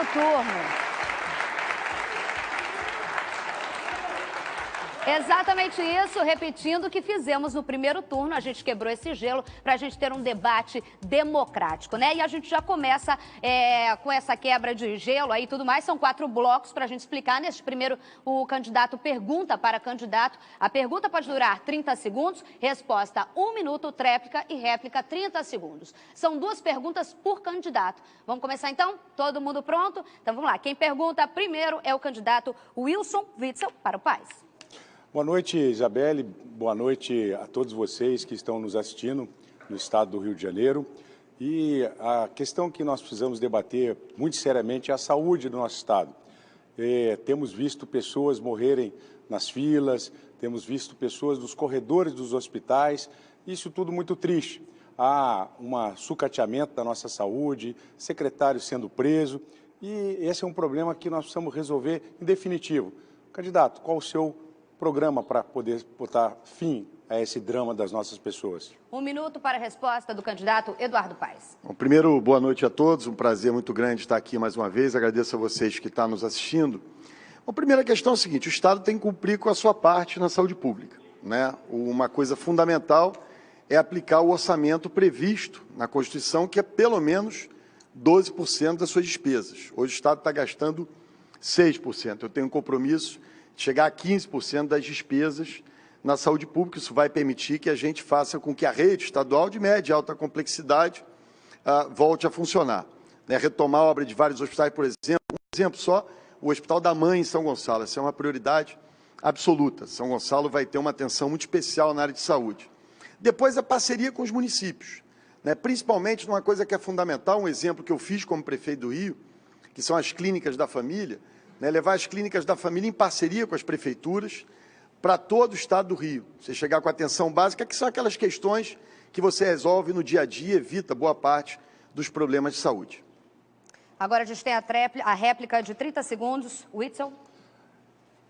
turno. Exatamente isso, repetindo o que fizemos no primeiro turno, a gente quebrou esse gelo para a gente ter um debate democrático, né? E a gente já começa com essa quebra de gelo aí e tudo mais, são 4 blocos para a gente explicar. Neste primeiro, o candidato pergunta para candidato, a pergunta pode durar 30 segundos, resposta 1 minuto, tréplica e réplica 30 segundos. São 2 perguntas por candidato. Vamos começar então? Todo mundo pronto? Então vamos lá, quem pergunta primeiro é o candidato Wilson Witzel para o País. Boa noite, Isabelle. Boa noite a todos vocês que estão nos assistindo no estado do Rio de Janeiro. E a questão que nós precisamos debater muito seriamente é a saúde do nosso estado. Temos visto pessoas morrerem nas filas, temos visto pessoas nos corredores dos hospitais, isso tudo muito triste. Há um sucateamento da nossa saúde, secretário sendo preso, e esse é um problema que nós precisamos resolver em definitivo. Candidato, qual o seu programa para poder botar fim a esse drama das nossas pessoas? 1 minuto para a resposta do candidato Eduardo Paes. Bom, primeiro, boa noite a todos, um prazer muito grande estar aqui mais uma vez, agradeço a vocês que estão nos assistindo. A primeira questão é a seguinte, o Estado tem que cumprir com a sua parte na saúde pública, né? Uma coisa fundamental é aplicar o orçamento previsto na Constituição, que é pelo menos 12% das suas despesas. Hoje o Estado está gastando 6%, eu tenho um compromisso chegar a 15% das despesas na saúde pública. Isso vai permitir que a gente faça com que a rede estadual de média e alta complexidade volte a funcionar. Né? Retomar a obra de vários hospitais, por exemplo, um exemplo só, o Hospital da Mãe em São Gonçalo. Essa é uma prioridade absoluta. São Gonçalo vai ter uma atenção muito especial na área de saúde. Depois, a parceria com os municípios, né? Principalmente numa coisa que é fundamental, um exemplo que eu fiz como prefeito do Rio, que são as clínicas da família, né, levar as clínicas da família em parceria com as prefeituras para todo o estado do Rio. Você chegar com a atenção básica, que são aquelas questões que você resolve no dia a dia, evita boa parte dos problemas de saúde. Agora a gente tem a réplica de 30 segundos. Witzel.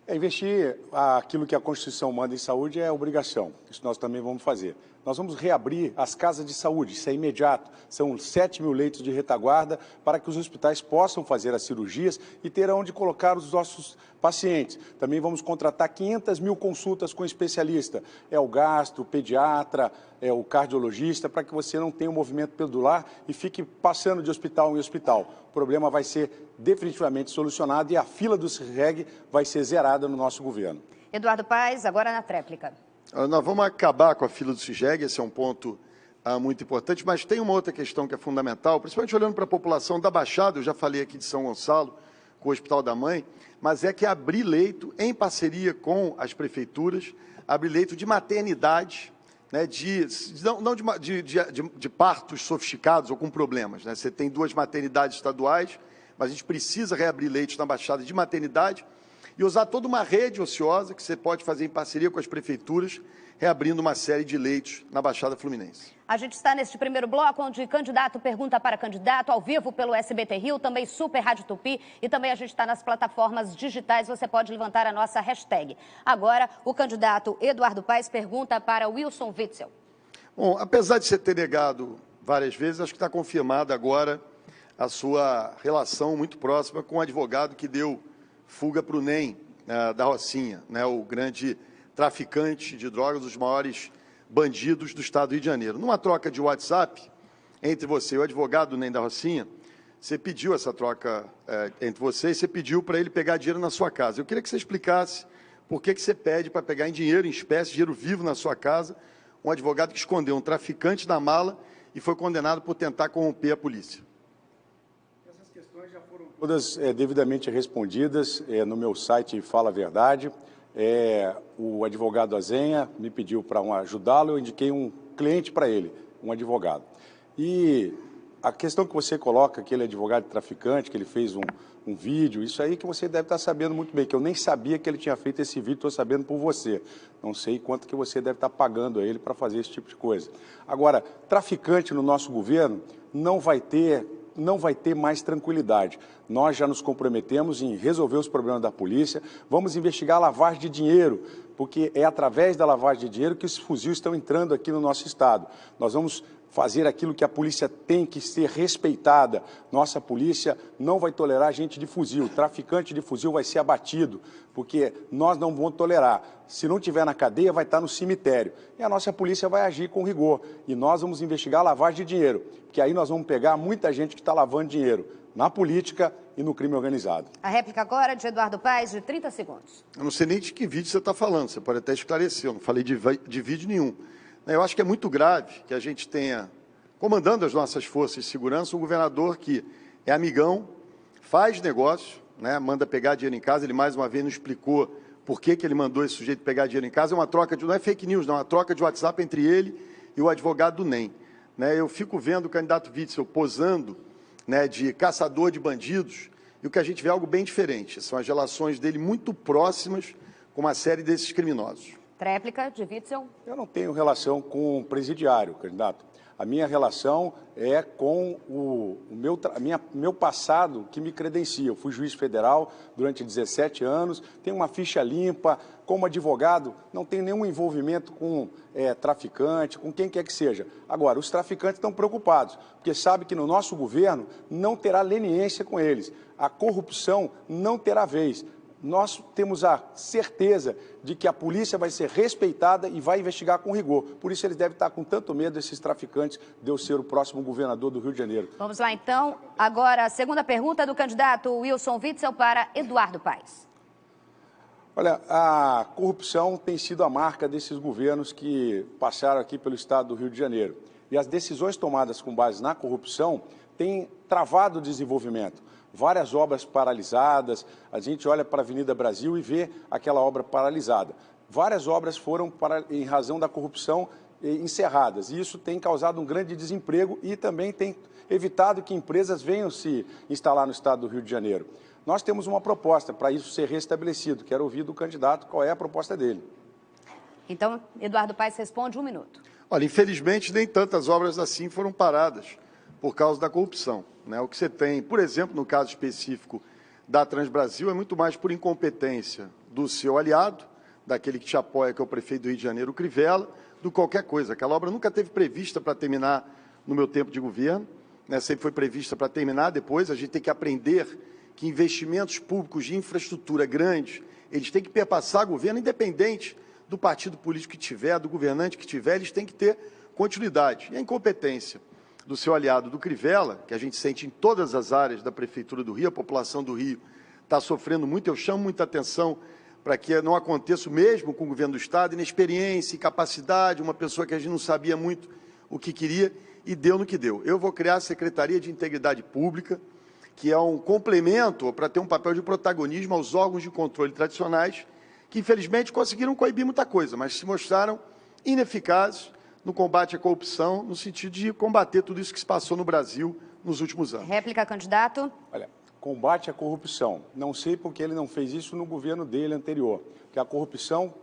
Investir aquilo que a Constituição manda em saúde é obrigação. Isso nós também vamos fazer. Nós vamos reabrir as casas de saúde, isso é imediato. São 7 mil leitos de retaguarda para que os hospitais possam fazer as cirurgias e ter onde colocar os nossos pacientes. Também vamos contratar 500 mil consultas com especialista. É o gastro, o pediatra, é o cardiologista, para que você não tenha um movimento pendular e fique passando de hospital em hospital. O problema vai ser definitivamente solucionado e a fila do CIRREG vai ser zerada no nosso governo. Eduardo Paes, agora na tréplica. Nós vamos acabar com a fila do CIRREG, esse é um ponto muito importante, mas tem uma outra questão que é fundamental, principalmente olhando para a população da Baixada, eu já falei aqui de São Gonçalo, com o Hospital da Mãe, mas é que abrir leito, em parceria com as prefeituras, abrir leito de maternidade, né, não de partos sofisticados ou com problemas. Né? Você tem 2 maternidades estaduais, mas a gente precisa reabrir leitos na Baixada de maternidade, e usar toda uma rede ociosa que você pode fazer em parceria com as prefeituras, reabrindo uma série de leitos na Baixada Fluminense. A gente está neste primeiro bloco, onde candidato pergunta para candidato, ao vivo pelo SBT Rio, também Super Rádio Tupi, e também a gente está nas plataformas digitais, você pode levantar a nossa hashtag. Agora, o candidato Eduardo Paes pergunta para Wilson Witzel. Bom, apesar de você ter negado várias vezes, acho que está confirmada agora a sua relação muito próxima com o advogado que deu fuga para o NEM da Rocinha, né, o grande traficante de drogas, dos maiores bandidos do estado do Rio de Janeiro. Numa troca de WhatsApp entre você e o advogado do NEM da Rocinha, você pediu essa troca entre vocês, você pediu para ele pegar dinheiro na sua casa. Eu queria que você explicasse por que você pede para pegar em dinheiro, em espécie, dinheiro vivo na sua casa, um advogado que escondeu um traficante na mala e foi condenado por tentar corromper a polícia. Todas devidamente respondidas no meu site Fala a Verdade. O advogado Azenha me pediu para ajudá-lo, eu indiquei um cliente para ele, um advogado. E a questão que você coloca, aquele advogado traficante, que ele fez um vídeo, isso aí que você deve estar sabendo muito bem, que eu nem sabia que ele tinha feito esse vídeo, estou sabendo por você. Não sei quanto que você deve estar pagando a ele para fazer esse tipo de coisa. Agora, traficante no nosso governo não vai ter mais tranquilidade. Nós já nos comprometemos em resolver os problemas da polícia, vamos investigar a lavagem de dinheiro, porque é através da lavagem de dinheiro que esses fuzis estão entrando aqui no nosso estado. Nós vamos fazer aquilo que a polícia tem que ser respeitada. Nossa polícia não vai tolerar gente de fuzil, traficante de fuzil vai ser abatido, porque nós não vamos tolerar. Se não tiver na cadeia, vai estar no cemitério. E a nossa polícia vai agir com rigor. E nós vamos investigar a lavagem de dinheiro, porque aí nós vamos pegar muita gente que está lavando dinheiro na política e no crime organizado. A réplica agora de Eduardo Paes, de 30 segundos. Eu não sei nem de que vídeo você está falando, você pode até esclarecer, eu não falei de vídeo nenhum. Eu acho que é muito grave que a gente tenha, comandando as nossas forças de segurança, um governador que é amigão, faz negócio, né, manda pegar dinheiro em casa. Ele mais uma vez não explicou por que ele mandou esse sujeito pegar dinheiro em casa. É uma troca de, não é fake news, não, é uma troca de WhatsApp entre ele e o advogado do NEM. Né, eu fico vendo o candidato Witzel posando, né, de caçador de bandidos, e o que a gente vê é algo bem diferente. São as relações dele muito próximas com uma série desses criminosos. Réplica de Witzel. Eu não tenho relação com o presidiário, candidato. A minha relação é com o meu passado que me credencia. Eu fui juiz federal durante 17 anos, tenho uma ficha limpa. Como advogado, não tenho nenhum envolvimento com traficante, com quem quer que seja. Agora, os traficantes estão preocupados, porque sabem que no nosso governo não terá leniência com eles. A corrupção não terá vez. Nós temos a certeza de que a polícia vai ser respeitada e vai investigar com rigor. Por isso eles devem estar com tanto medo, esses traficantes, de eu ser o próximo governador do Rio de Janeiro. Vamos lá, então. Agora, a segunda pergunta do candidato Wilson Witzel para Eduardo Paes. Olha, a corrupção tem sido a marca desses governos que passaram aqui pelo estado do Rio de Janeiro. E as decisões tomadas com base na corrupção têm travado o desenvolvimento. Várias obras paralisadas, a gente olha para a Avenida Brasil e vê aquela obra paralisada. Várias obras foram, em razão da corrupção, encerradas. E isso tem causado um grande desemprego e também tem evitado que empresas venham se instalar no estado do Rio de Janeiro. Nós temos uma proposta para isso ser restabelecido. Quero ouvir do candidato qual é a proposta dele. Então, Eduardo Paes responde 1 minuto. Olha, infelizmente, nem tantas obras assim foram paradas por causa da corrupção. Né? O que você tem, por exemplo, no caso específico da Transbrasil, é muito mais por incompetência do seu aliado, daquele que te apoia, que é o prefeito do Rio de Janeiro, o Crivella, do que qualquer coisa. Aquela obra nunca teve prevista para terminar no meu tempo de governo, né? Sempre foi prevista para terminar depois. A gente tem que aprender que investimentos públicos de infraestrutura grandes, eles têm que perpassar governo, independente do partido político que tiver, do governante que tiver, eles têm que ter continuidade. E a incompetência do seu aliado, do Crivella, que a gente sente em todas as áreas da Prefeitura do Rio, a população do Rio está sofrendo muito. Eu chamo muita atenção para que não aconteça o mesmo com o governo do Estado, inexperiência, incapacidade, uma pessoa que a gente não sabia muito o que queria e deu no que deu. Eu vou criar a Secretaria de Integridade Pública, que é um complemento para ter um papel de protagonismo aos órgãos de controle tradicionais, que infelizmente conseguiram coibir muita coisa, mas se mostraram ineficazes no combate à corrupção, no sentido de combater tudo isso que se passou no Brasil nos últimos anos. Réplica, candidato. Olha, combate à corrupção. Não sei porque ele não fez isso no governo dele anterior, porque a corrupção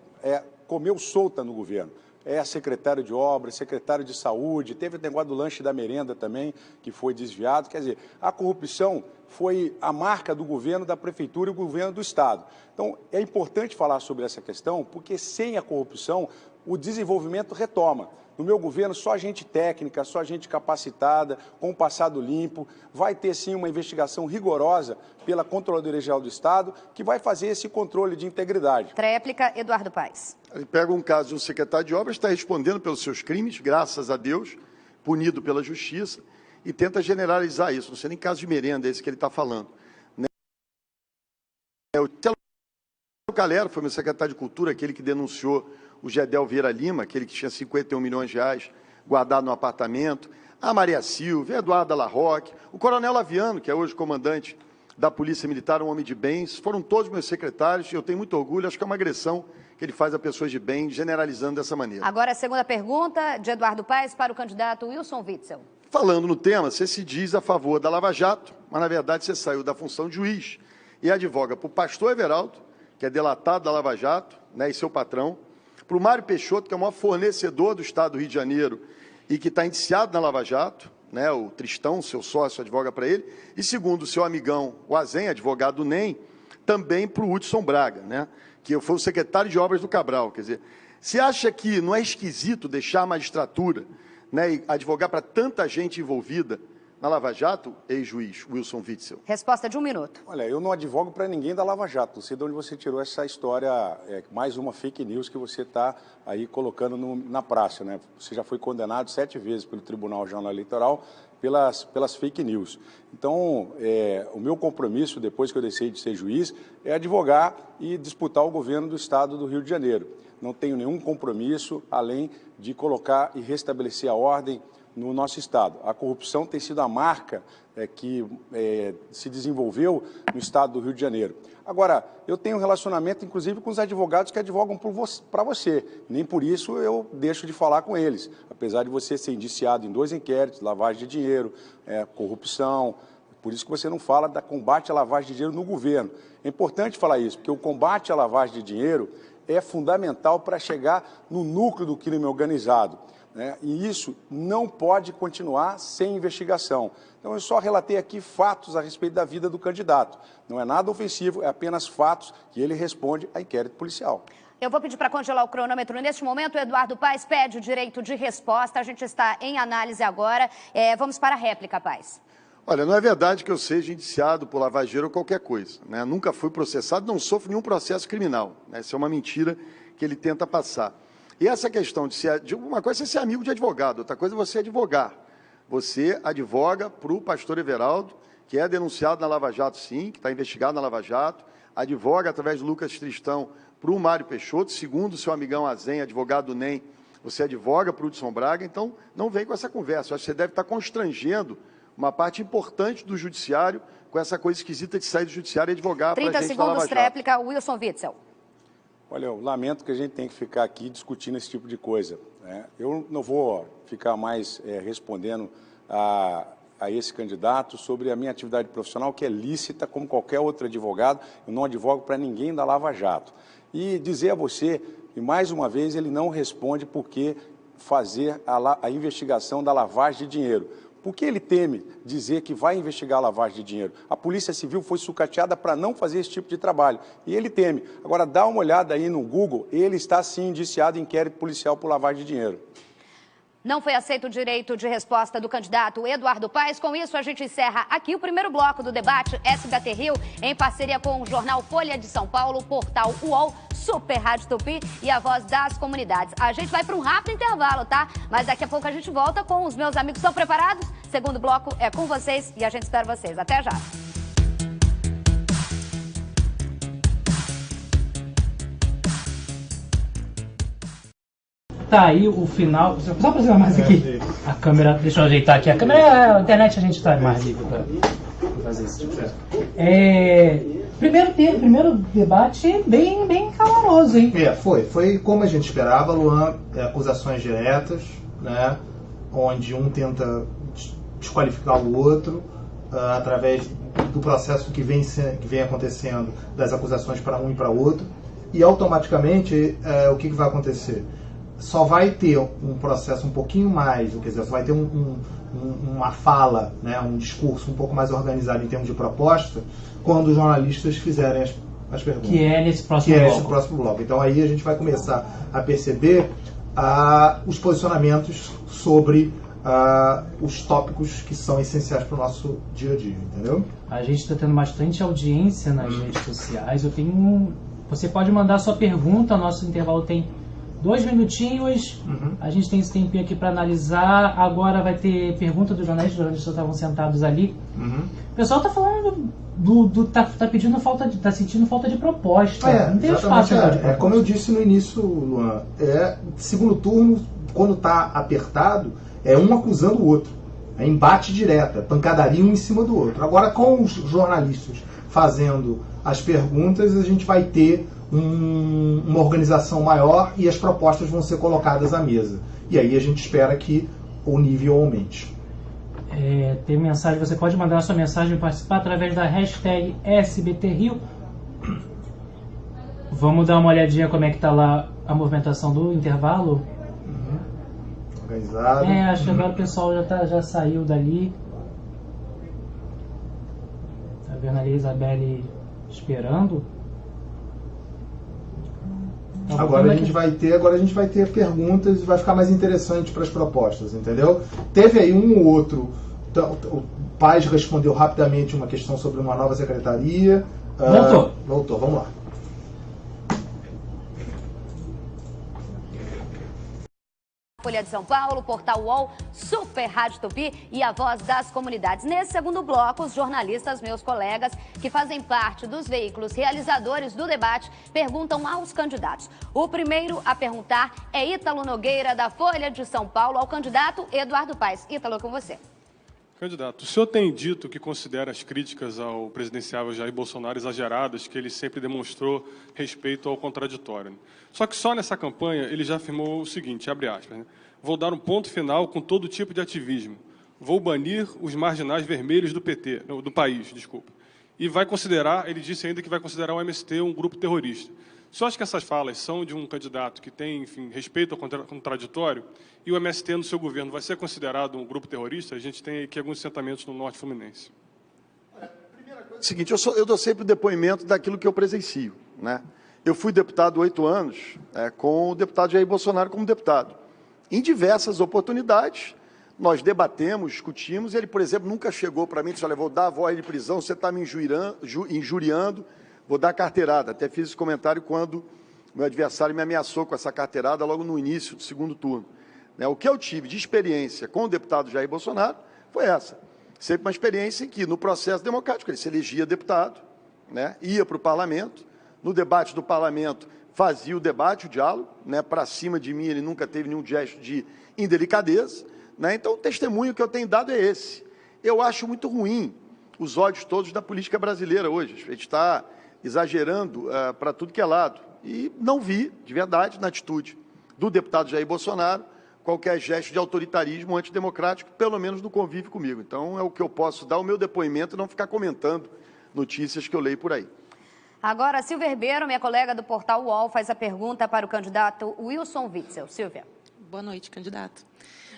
comeu solta no governo. É secretário de obras, secretário de saúde, teve o negócio do lanche da merenda também, que foi desviado. Quer dizer, a corrupção foi a marca do governo da prefeitura e o governo do Estado. Então, é importante falar sobre essa questão, porque sem a corrupção, o desenvolvimento retoma. No meu governo, só gente técnica, só gente capacitada, com passado limpo. Vai ter, sim, uma investigação rigorosa pela Controladoria Geral do Estado, que vai fazer esse controle de integridade. Réplica, Eduardo Paes. Ele pega um caso de um secretário de obras, está respondendo pelos seus crimes, graças a Deus, punido pela justiça, e tenta generalizar isso. Não sei nem caso de merenda esse que ele está falando. O Calero foi meu secretário de Cultura, aquele que denunciou o Gedel Vieira Lima, aquele que tinha 51 milhões de reais guardado no apartamento, a Maria Silva, a Eduarda Larroque, o Coronel Laviano, que é hoje comandante da Polícia Militar, um homem de bens, foram todos meus secretários, e eu tenho muito orgulho, acho que é uma agressão que ele faz a pessoas de bem, generalizando dessa maneira. Agora a segunda pergunta de Eduardo Paes para o candidato Wilson Witzel. Falando no tema, você se diz a favor da Lava Jato, mas na verdade você saiu da função de juiz e advoga para o pastor Everaldo, que é delatado da Lava Jato, né, e seu patrão, para o Mário Peixoto, que é o maior fornecedor do Estado do Rio de Janeiro e que está indiciado na Lava Jato, né, o Tristão, seu sócio, advoga para ele, e segundo o seu amigão, o Azen, advogado do NEM, também para o Hudson Braga, né, que foi o secretário de obras do Cabral. Quer dizer, você acha que não é esquisito deixar a magistratura né, e advogar para tanta gente envolvida na Lava Jato, ex-juiz Wilson Witzel? Resposta de 1 minuto. Olha, eu não advogo para ninguém da Lava Jato. Não sei de onde você tirou essa história, mais uma fake news que você está aí colocando na praça, né? Você já foi condenado 7 vezes pelo Tribunal Regional Eleitoral pelas fake news. Então, o meu compromisso, depois que eu deixei de ser juiz, é advogar e disputar o governo do Estado do Rio de Janeiro. Não tenho nenhum compromisso além de colocar e restabelecer a ordem no nosso Estado. A corrupção tem sido a marca que se desenvolveu no Estado do Rio de Janeiro. Agora, eu tenho um relacionamento, inclusive, com os advogados que advogam para você. Nem por isso eu deixo de falar com eles. Apesar de você ser indiciado em 2 inquéritos, lavagem de dinheiro, corrupção. Por isso que você não fala da combate à lavagem de dinheiro no governo. É importante falar isso, porque o combate à lavagem de dinheiro é fundamental para chegar no núcleo do crime organizado. E isso não pode continuar sem investigação. Então, eu só relatei aqui fatos a respeito da vida do candidato. Não é nada ofensivo, é apenas fatos que ele responde a inquérito policial. Eu vou pedir para congelar o cronômetro. Neste momento, o Eduardo Paes pede o direito de resposta. A gente está em análise agora. Vamos para a réplica, Paes. Olha, não é verdade que eu seja indiciado por lavageiro ou qualquer coisa, né? Nunca fui processado, não sofro nenhum processo criminal, né? Isso é uma mentira que ele tenta passar. E essa questão de uma coisa é ser amigo de advogado, outra coisa é você advogar. Você advoga para o pastor Everaldo, que é denunciado na Lava Jato, sim, que está investigado na Lava Jato, advoga através do Lucas Tristão para o Mário Peixoto, segundo o seu amigão Azen, advogado do NEM, você advoga para o Hudson Braga, então não vem com essa conversa. Eu acho que você deve estar constrangendo uma parte importante do judiciário com essa coisa esquisita de sair do judiciário e advogar para a gente da Lava Jato. 30 segundos, réplica, Wilson Witzel. Olha, eu lamento que a gente tenha que ficar aqui discutindo esse tipo de coisa, né? Eu não vou ficar mais respondendo a esse candidato sobre a minha atividade profissional, que é lícita como qualquer outro advogado. Eu não advogo para ninguém da Lava Jato. E dizer a você que, mais uma vez, ele não responde por que fazer a investigação da lavagem de dinheiro. Por que ele teme dizer que vai investigar a lavagem de dinheiro? A Polícia Civil foi sucateada para não fazer esse tipo de trabalho. E ele teme. Agora, dá uma olhada aí no Google, ele está sim indiciado em inquérito policial por lavagem de dinheiro. Não foi aceito o direito de resposta do candidato Eduardo Paes. Com isso, a gente encerra aqui o primeiro bloco do debate SBT Rio, em parceria com o jornal Folha de São Paulo, portal UOL, Super Rádio Tupi e a Voz das Comunidades. A gente vai para um rápido intervalo, tá? Mas daqui a pouco a gente volta com os meus amigos. Estão preparados? Segundo bloco é com vocês e a gente espera vocês. Até já! Tá aí o final. Só aproximar mais aqui. A câmera. Deixa eu ajeitar aqui. A câmera. A internet a gente tá mais livre pra fazer esse tipo de coisa. Primeiro debate bem caloroso, hein? Foi como a gente esperava, Luan. Acusações diretas, né? Onde um tenta desqualificar o outro através do processo que vem acontecendo, das acusações para um e para outro. E automaticamente, o que vai acontecer? Só vai ter um processo um pouquinho mais, quer dizer, só vai ter uma fala, né, um discurso um pouco mais organizado em termos de proposta, quando os jornalistas fizerem as perguntas. Que é nesse próximo bloco. Então aí a gente vai começar a perceber os posicionamentos sobre os tópicos que são essenciais para o nosso dia a dia, entendeu? A gente está tendo bastante audiência nas redes sociais. Você pode mandar sua pergunta, nosso intervalo tem 2 minutinhos, a gente tem esse tempinho aqui para analisar. Agora vai ter pergunta dos jornalistas, os jornalistas estavam sentados ali. O pessoal tá falando tá pedindo tá sentindo falta de proposta. Não tem espaço para proposta. Como eu disse no início, Luan, segundo turno, quando tá apertado, é um acusando o outro. É embate direto, é pancadaria um em cima do outro. Agora, com os jornalistas fazendo as perguntas, a gente vai ter uma organização maior e as propostas vão ser colocadas à mesa. E aí a gente espera que o nível aumente. Tem mensagem, você pode mandar a sua mensagem e participar através da hashtag SBTRio. Vamos dar uma olhadinha como é que tá lá a movimentação do intervalo. Organizado. Acho que agora o pessoal já saiu dali. Tá vendo ali a Isabelle esperando. Então, agora a gente vai ter perguntas e vai ficar mais interessante para as propostas, entendeu? Teve aí um ou outro. O Paes respondeu rapidamente uma questão sobre uma nova secretaria. Voltou, vamos lá. Folha de São Paulo, Portal UOL, Super Rádio Tupi e a Voz das Comunidades. Nesse segundo bloco, os jornalistas, meus colegas, que fazem parte dos veículos realizadores do debate, perguntam aos candidatos. O primeiro a perguntar é Ítalo Nogueira, da Folha de São Paulo, ao candidato Eduardo Paes. Ítalo, com você. Candidato, o senhor tem dito que considera as críticas ao presidenciável Jair Bolsonaro exageradas, que ele sempre demonstrou respeito ao contraditório. Só que só nessa campanha ele já afirmou o seguinte, abre aspas, né? Vou dar um ponto final com todo tipo de ativismo. Vou banir os marginais vermelhos do PT, do país, desculpa. E vai considerar, ele disse ainda que vai considerar o MST um grupo terrorista. O senhor acha que essas falas são de um candidato que tem, enfim, respeito ao contraditório e o MST no seu governo vai ser considerado um grupo terrorista? A gente tem aqui alguns assentamentos no Norte Fluminense. Primeira coisa é o seguinte, eu dou sempre o depoimento daquilo que eu presencio, né? Eu fui deputado 8 anos com o deputado Jair Bolsonaro como deputado. Em diversas oportunidades, nós debatemos, discutimos, e ele, por exemplo, nunca chegou para mim e disse, olha, vou dar a voz de prisão, você está me injuriando, vou dar carteirada. Até fiz esse comentário quando meu adversário me ameaçou com essa carteirada logo no início do segundo turno. O que eu tive de experiência com o deputado Jair Bolsonaro foi essa. Sempre uma experiência em que, no processo democrático, ele se elegia deputado, né, ia para o parlamento, no debate do parlamento fazia o debate, o diálogo, né, para cima de mim ele nunca teve nenhum gesto de indelicadeza, né, então o testemunho que eu tenho dado é esse. Eu acho muito ruim os ódios todos da política brasileira hoje, a gente está exagerando para tudo que é lado, e não vi, de verdade, na atitude do deputado Jair Bolsonaro, qualquer gesto de autoritarismo antidemocrático, pelo menos no convívio comigo. Então, é o que eu posso dar o meu depoimento e não ficar comentando notícias que eu leio por aí. Agora, Silvia Ribeiro, minha colega do Portal UOL, faz a pergunta para o candidato Wilson Witzel. Silvia. Boa noite, candidato.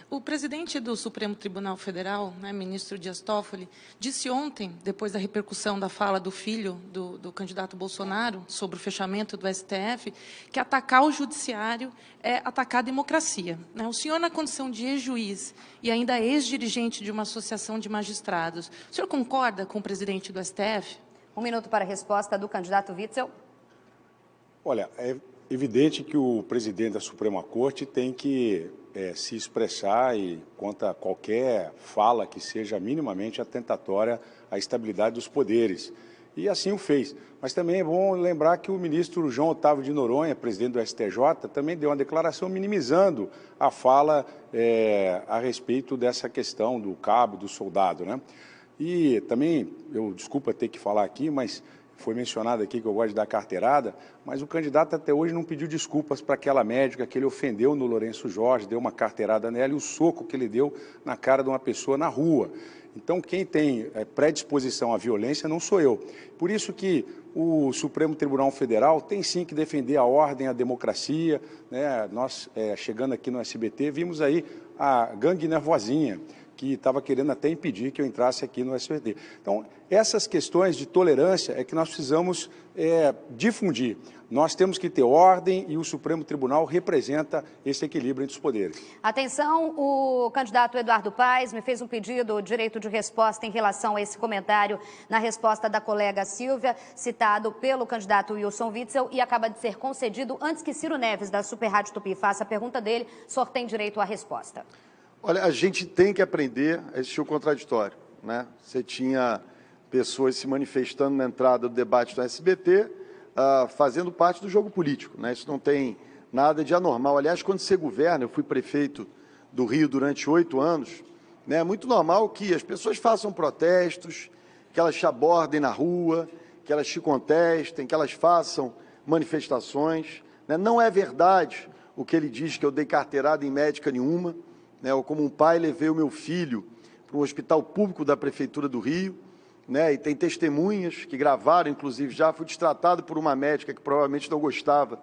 O presidente do Supremo Tribunal Federal, ministro Dias Toffoli, disse ontem, depois da repercussão da fala do filho do candidato Bolsonaro sobre o fechamento do STF, que atacar o judiciário é atacar a democracia. O senhor, na condição de ex-juiz e ainda ex-dirigente de uma associação de magistrados, o senhor concorda com o presidente do STF? 1 minuto para a resposta do candidato Witzel. Olha, é evidente que o presidente da Suprema Corte tem que se expressar e contra qualquer fala que seja minimamente atentatória à estabilidade dos poderes. E assim o fez. Mas também é bom lembrar que o ministro João Otávio de Noronha, presidente do STJ, também deu uma declaração minimizando a fala a respeito dessa questão do cabo, do soldado, né? E também, desculpa ter que falar aqui, mas foi mencionado aqui que eu gosto de dar carteirada, mas o candidato até hoje não pediu desculpas para aquela médica que ele ofendeu no Lourenço Jorge, deu uma carteirada nela e o soco que ele deu na cara de uma pessoa na rua. Então, quem tem predisposição à violência não sou eu. Por isso que o Supremo Tribunal Federal tem sim que defender a ordem, a democracia, né? Nós, chegando aqui no SBT, vimos aí a gangue nervosinha, que estava querendo até impedir que eu entrasse aqui no SBT. Então, essas questões de tolerância é que nós precisamos difundir. Nós temos que ter ordem e o Supremo Tribunal representa esse equilíbrio entre os poderes. Atenção, o candidato Eduardo Paes me fez um pedido, direito de resposta em relação a esse comentário na resposta da colega Silvia, citado pelo candidato Wilson Witzel, e acaba de ser concedido antes que Ciro Neves, da Super Rádio Tupi, faça a pergunta dele. O senhor tem direito à resposta. Olha, a gente tem que aprender a existir o contraditório, né? Você tinha pessoas se manifestando na entrada do debate do SBT, fazendo parte do jogo político, né? Isso não tem nada de anormal. Aliás, quando você governa, eu fui prefeito do Rio durante 8 anos, né? É muito normal que as pessoas façam protestos, que elas te abordem na rua, que elas te contestem, que elas façam manifestações, né? Não é verdade o que ele diz, que eu dei carteirada em médica nenhuma, né? Eu, como um pai, levei o meu filho para um hospital público da Prefeitura do Rio, né? E tem testemunhas que gravaram, inclusive, já fui destratado por uma médica que provavelmente não gostava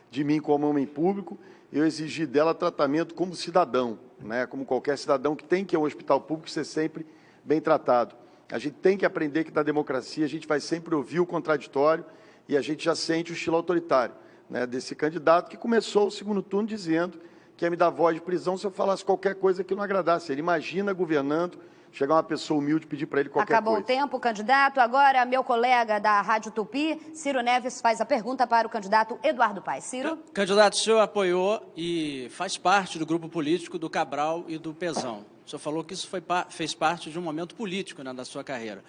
de mim como homem público. Eu exigi dela tratamento como cidadão, né? Como qualquer cidadão que tem que ir a um hospital público ser sempre bem tratado. A gente tem que aprender que na democracia a gente vai sempre ouvir o contraditório e a gente já sente o estilo autoritário. né, desse candidato, que começou o segundo turno dizendo que ia me dar voz de prisão se eu falasse qualquer coisa que não agradasse. Ele imagina governando, chegar uma pessoa humilde e pedir para ele qualquer coisa. Acabou o tempo, candidato. Agora, meu colega da Rádio Tupi, Ciro Neves, faz a pergunta para o candidato Eduardo Paes. Ciro? Candidato, o senhor apoiou e faz parte do grupo político do Cabral e do Pezão. O senhor falou que isso fez parte de um momento político, né, da sua carreira.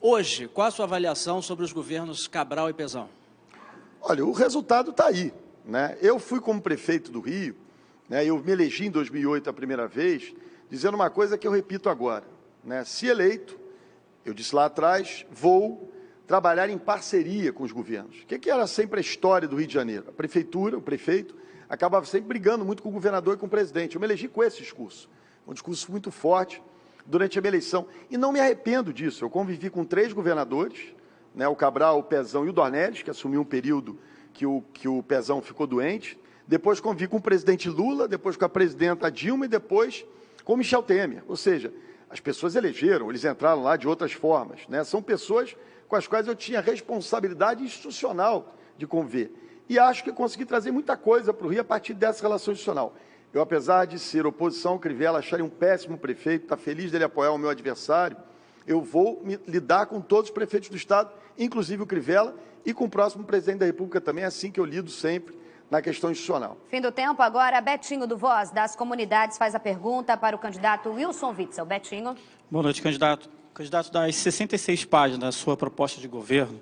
Hoje, qual a sua avaliação sobre os governos Cabral e Pezão? Olha, o resultado está aí, né? Eu fui como prefeito do Rio, né, eu me elegi em 2008 a primeira vez, dizendo uma coisa que eu repito agora, né? Se eleito, eu disse lá atrás, vou trabalhar em parceria com os governos. O que era sempre a história do Rio de Janeiro? A prefeitura, o prefeito, acabava sempre brigando muito com o governador e com o presidente. Eu me elegi com esse discurso, um discurso muito forte durante a minha eleição. E não me arrependo disso. Eu convivi com 3 governadores, né, o Cabral, o Pezão e o Dornelles, que assumiu um período que o Pezão ficou doente. Depois convivi com o presidente Lula, depois com a presidenta Dilma e depois com Michel Temer. Ou seja, as pessoas elegeram, eles entraram lá de outras formas, né? São pessoas com as quais eu tinha responsabilidade institucional de conviver. E acho que consegui trazer muita coisa para o Rio a partir dessa relação institucional. Eu, apesar de ser oposição ao Crivella, acharem um péssimo prefeito, está feliz dele apoiar o meu adversário, eu vou lidar com todos os prefeitos do Estado, inclusive o Crivella, e com o próximo presidente da República também, é assim que eu lido sempre na questão institucional. Fim do tempo, agora Betinho do Voz, das Comunidades, faz a pergunta para o candidato Wilson Witzel. Betinho. Boa noite, candidato. Candidato, das 66 páginas da sua proposta de governo,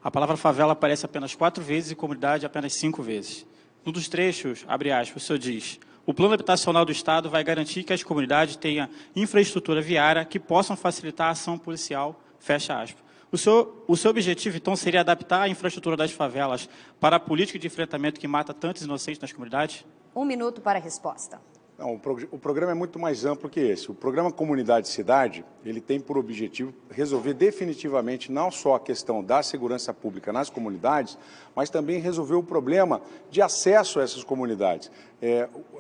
a palavra favela aparece apenas 4 vezes e comunidade apenas 5 vezes. Num dos trechos, abre aspas, o senhor diz: o plano habitacional do Estado vai garantir que as comunidades tenham infraestrutura viária que possam facilitar a ação policial, fecha aspas. O seu objetivo, então, seria adaptar a infraestrutura das favelas para a política de enfrentamento que mata tantos inocentes nas comunidades? 1 minuto para a resposta. Não, o programa é muito mais amplo que esse. O programa Comunidade Cidade, ele tem por objetivo resolver definitivamente não só a questão da segurança pública nas comunidades, mas também resolver o problema de acesso a essas comunidades.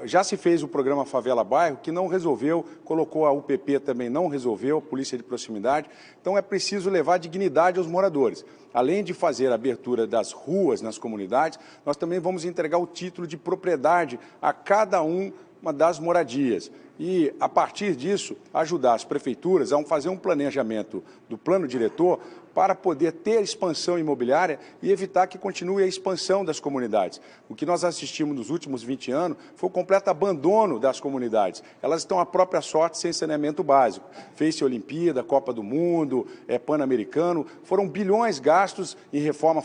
Já se fez o programa Favela Bairro, que não resolveu, colocou a UPP também, não resolveu, a Polícia de Proximidade. Então é preciso levar dignidade aos moradores. Além de fazer a abertura das ruas nas comunidades, nós também vamos entregar o título de propriedade a cada uma das moradias e, a partir disso, ajudar as prefeituras a fazer um planejamento do plano diretor para poder ter expansão imobiliária e evitar que continue a expansão das comunidades. O que nós assistimos nos últimos 20 anos foi o completo abandono das comunidades. Elas estão à própria sorte sem saneamento básico. Fez-se Olimpíada, Copa do Mundo, Pan-Americano, foram bilhões gastos em reforma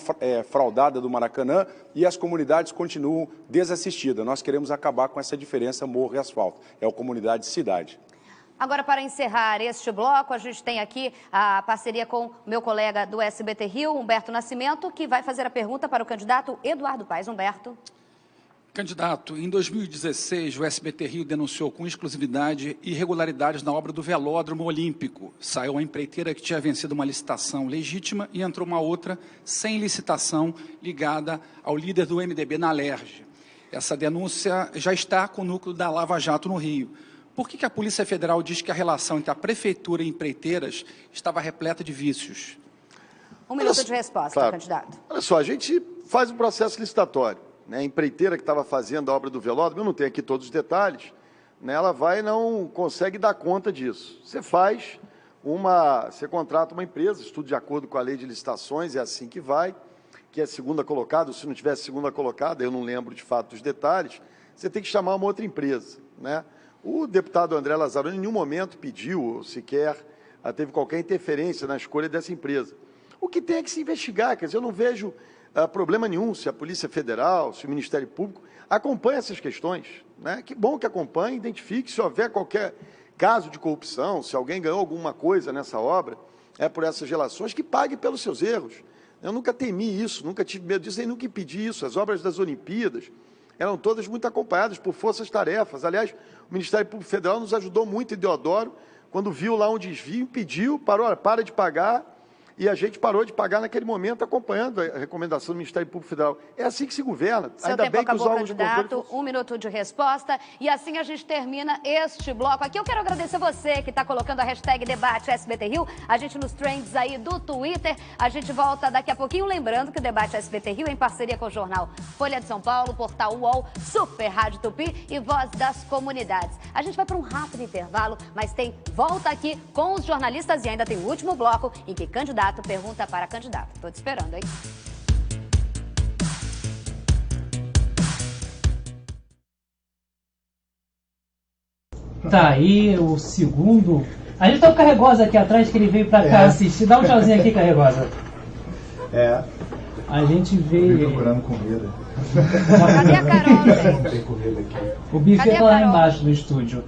fraudada do Maracanã e as comunidades continuam desassistidas. Nós queremos acabar com essa diferença morro e asfalto. É a comunidade-cidade. Agora, para encerrar este bloco, a gente tem aqui a parceria com o meu colega do SBT Rio, Humberto Nascimento, que vai fazer a pergunta para o candidato Eduardo Paes. Humberto. Candidato, em 2016, o SBT Rio denunciou com exclusividade irregularidades na obra do Velódromo Olímpico. Saiu uma empreiteira que tinha vencido uma licitação legítima e entrou uma outra sem licitação ligada ao líder do MDB na Alerj. Essa denúncia já está com o núcleo da Lava Jato no Rio. Por que a Polícia Federal diz que a relação entre a Prefeitura e empreiteiras estava repleta de vícios? 1 minuto de resposta, claro, candidato. Olha só, a gente faz um processo licitatório. Né? A empreiteira que estava fazendo a obra do velódromo, eu não tenho aqui todos os detalhes, né? Ela vai e não consegue dar conta disso. Você contrata uma empresa, estudo de acordo com a lei de licitações, é assim que vai, que é segunda colocada, se não tivesse segunda colocada, eu não lembro de fato dos detalhes, você tem que chamar uma outra empresa, né? O deputado André Lazzaroni em nenhum momento pediu, ou sequer teve qualquer interferência na escolha dessa empresa. O que tem é que se investigar, quer dizer, eu não vejo problema nenhum se a Polícia Federal, se o Ministério Público acompanha essas questões, né? Que bom que acompanhe, identifique se houver qualquer caso de corrupção, se alguém ganhou alguma coisa nessa obra, por essas relações, que pague pelos seus erros. Eu nunca temi isso, nunca tive medo disso, e nunca impedi isso. As obras das Olimpíadas eram todas muito acompanhadas por forças-tarefas. Aliás, o Ministério Público Federal nos ajudou muito em Deodoro, quando viu lá um desvio, pediu, parou, para de pagar, e a gente parou de pagar naquele momento, acompanhando a recomendação do Ministério Público Federal. É assim que se governa. Seu Ainda tempo bem que os acabou, órgãos de controle... candidato. 1 minuto de resposta. E assim a gente termina este bloco aqui. Eu quero agradecer você que está colocando a hashtag Debate SBT Rio. A gente nos trends aí do Twitter. A gente volta daqui a pouquinho. Lembrando que o Debate SBT Rio é em parceria com o jornal Folha de São Paulo, Portal UOL, Super Rádio Tupi e Voz das Comunidades. A gente vai para um rápido intervalo, mas tem volta aqui com os jornalistas e ainda tem o último bloco em que candidato pergunta para candidato. Estou te esperando, hein? Tá aí o segundo. A gente tá com o Carregosa aqui atrás, que ele veio pra cá assistir. Dá um tchauzinho aqui, Carregosa. A gente veio. procurando comida. Cadê a Carol, gente? Tem comida aqui. O buffet tá lá embaixo do estúdio.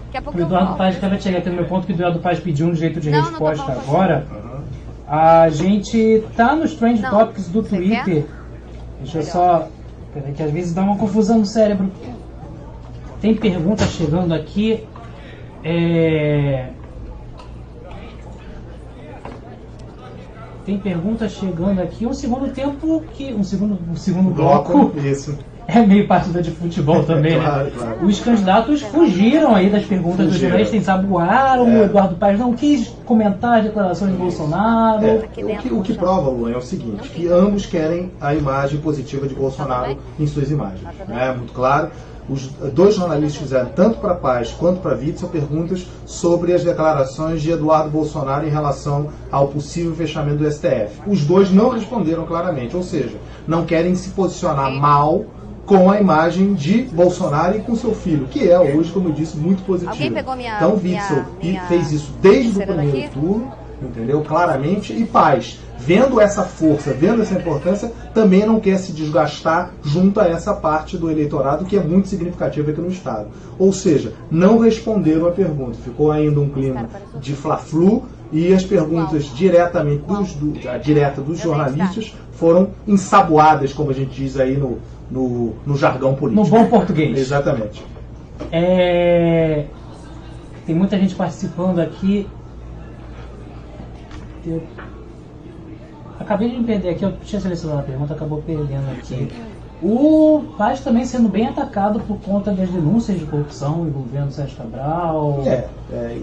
Daqui a pouco O Eduardo Paz acaba de chegar aqui no meu ponto, que o Eduardo Paz pediu um direito de resposta não tô agora. A gente tá nos Trend Topics do Twitter. Deixa eu só... Peraí, que às vezes dá uma confusão no cérebro. Tem pergunta chegando aqui. Tem pergunta chegando aqui. Um segundo tempo que... Um segundo bloco. Isso. É meio partida de futebol também, Claro, né? claro. Os candidatos fugiram aí das perguntas dos jornalistas, ensaboaram. O Eduardo Paes não quis comentar as declarações de Bolsonaro. O que prova, Luan, é o seguinte, que ambos querem a imagem positiva de Bolsonaro em suas imagens. É muito claro. Os dois jornalistas fizeram, tanto para Paz quanto para Witzel, perguntas sobre as declarações de Eduardo Bolsonaro em relação ao possível fechamento do STF. Os dois não responderam claramente, ou seja, não querem se posicionar mal com a imagem de Bolsonaro e com seu filho, que é hoje, como eu disse, muito positivo. Alguém pegou minha... Então Witzel fez isso desde o primeiro turno, entendeu? Claramente, e Paz, vendo essa força, vendo essa importância, também não quer se desgastar junto a essa parte do eleitorado que é muito significativa aqui no Estado. Ou seja, não responderam a pergunta. Ficou ainda um clima de fla-flu e as perguntas diretamente dos jornalistas foram ensaboadas, como a gente diz aí no jargão político. No bom português. Exatamente. Tem muita gente participando aqui. Eu acabei de me perder aqui, eu tinha selecionado a pergunta, acabou perdendo aqui. O Paz também sendo bem atacado por conta das denúncias de corrupção envolvendo Sérgio Cabral.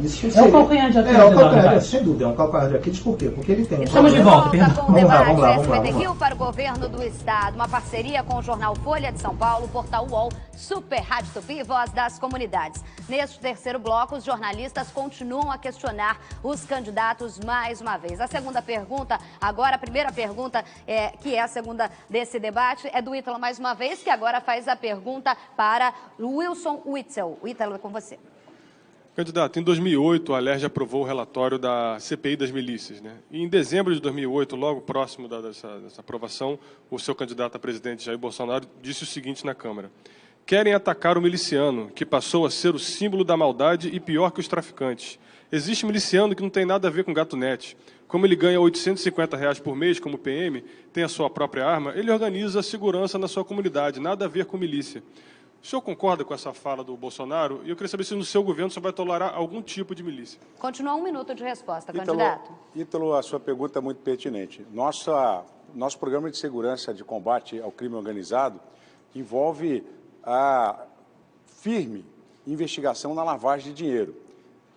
Isso é o calcanhar de Aquiles. Sem dúvida, é um calcanhar de Aquiles. Por quê? Porque ele tem... Estamos de volta, perdão. Com o debate SBT Rio para o governo do Estado, uma parceria com o jornal Folha de São Paulo, Portal UOL, Super Rádio Tupi e Voz das Comunidades. Neste terceiro bloco, os jornalistas continuam a questionar os candidatos mais uma vez. A segunda pergunta, agora a primeira pergunta, que é a segunda desse debate, é do Ítalo mais uma vez, que agora faz a pergunta para Wilson Witzel. O Ítalo é com você. Candidato, em 2008, a Alerj aprovou o relatório da CPI das milícias, né? E em dezembro de 2008, logo próximo dessa aprovação, o seu candidato a presidente, Jair Bolsonaro, disse o seguinte na Câmara: querem atacar o miliciano, que passou a ser o símbolo da maldade e pior que os traficantes. Existe miliciano que não tem nada a ver com gatunete. Como ele ganha R$ 850 por mês como PM, tem a sua própria arma, ele organiza a segurança na sua comunidade, nada a ver com milícia. O senhor concorda com essa fala do Bolsonaro? E eu queria saber se no seu governo o senhor vai tolerar algum tipo de milícia. Continua 1 minuto de resposta, candidato. Ítalo, a sua pergunta é muito pertinente. Nosso programa de segurança de combate ao crime organizado envolve a firme investigação na lavagem de dinheiro,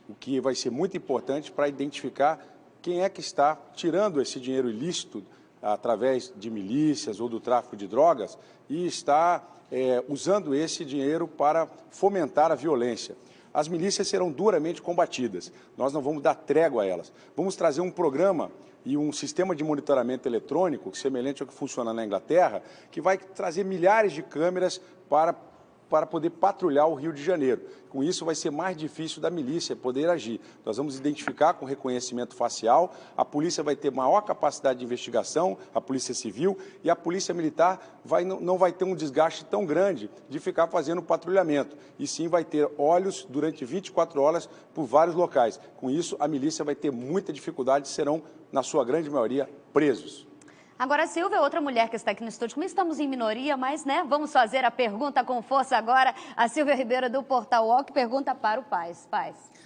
o que vai ser muito importante para identificar quem é que está tirando esse dinheiro ilícito através de milícias ou do tráfico de drogas e está usando esse dinheiro para fomentar a violência. As milícias serão duramente combatidas, nós não vamos dar trégua a elas. Vamos trazer um programa e um sistema de monitoramento eletrônico, semelhante ao que funciona na Inglaterra, que vai trazer milhares de câmeras para poder patrulhar o Rio de Janeiro. Com isso, vai ser mais difícil da milícia poder agir. Nós vamos identificar com reconhecimento facial, a polícia vai ter maior capacidade de investigação, a polícia civil, e a polícia militar não vai ter um desgaste tão grande de ficar fazendo patrulhamento, e sim vai ter olhos durante 24 horas por vários locais. Com isso, a milícia vai ter muita dificuldade e serão, na sua grande maioria, presos. Agora, a Silvia, outra mulher que está aqui no estúdio, como estamos em minoria, mas, vamos fazer a pergunta com força agora. A Silvia Ribeiro, do Portal UOL, que pergunta para o Paz.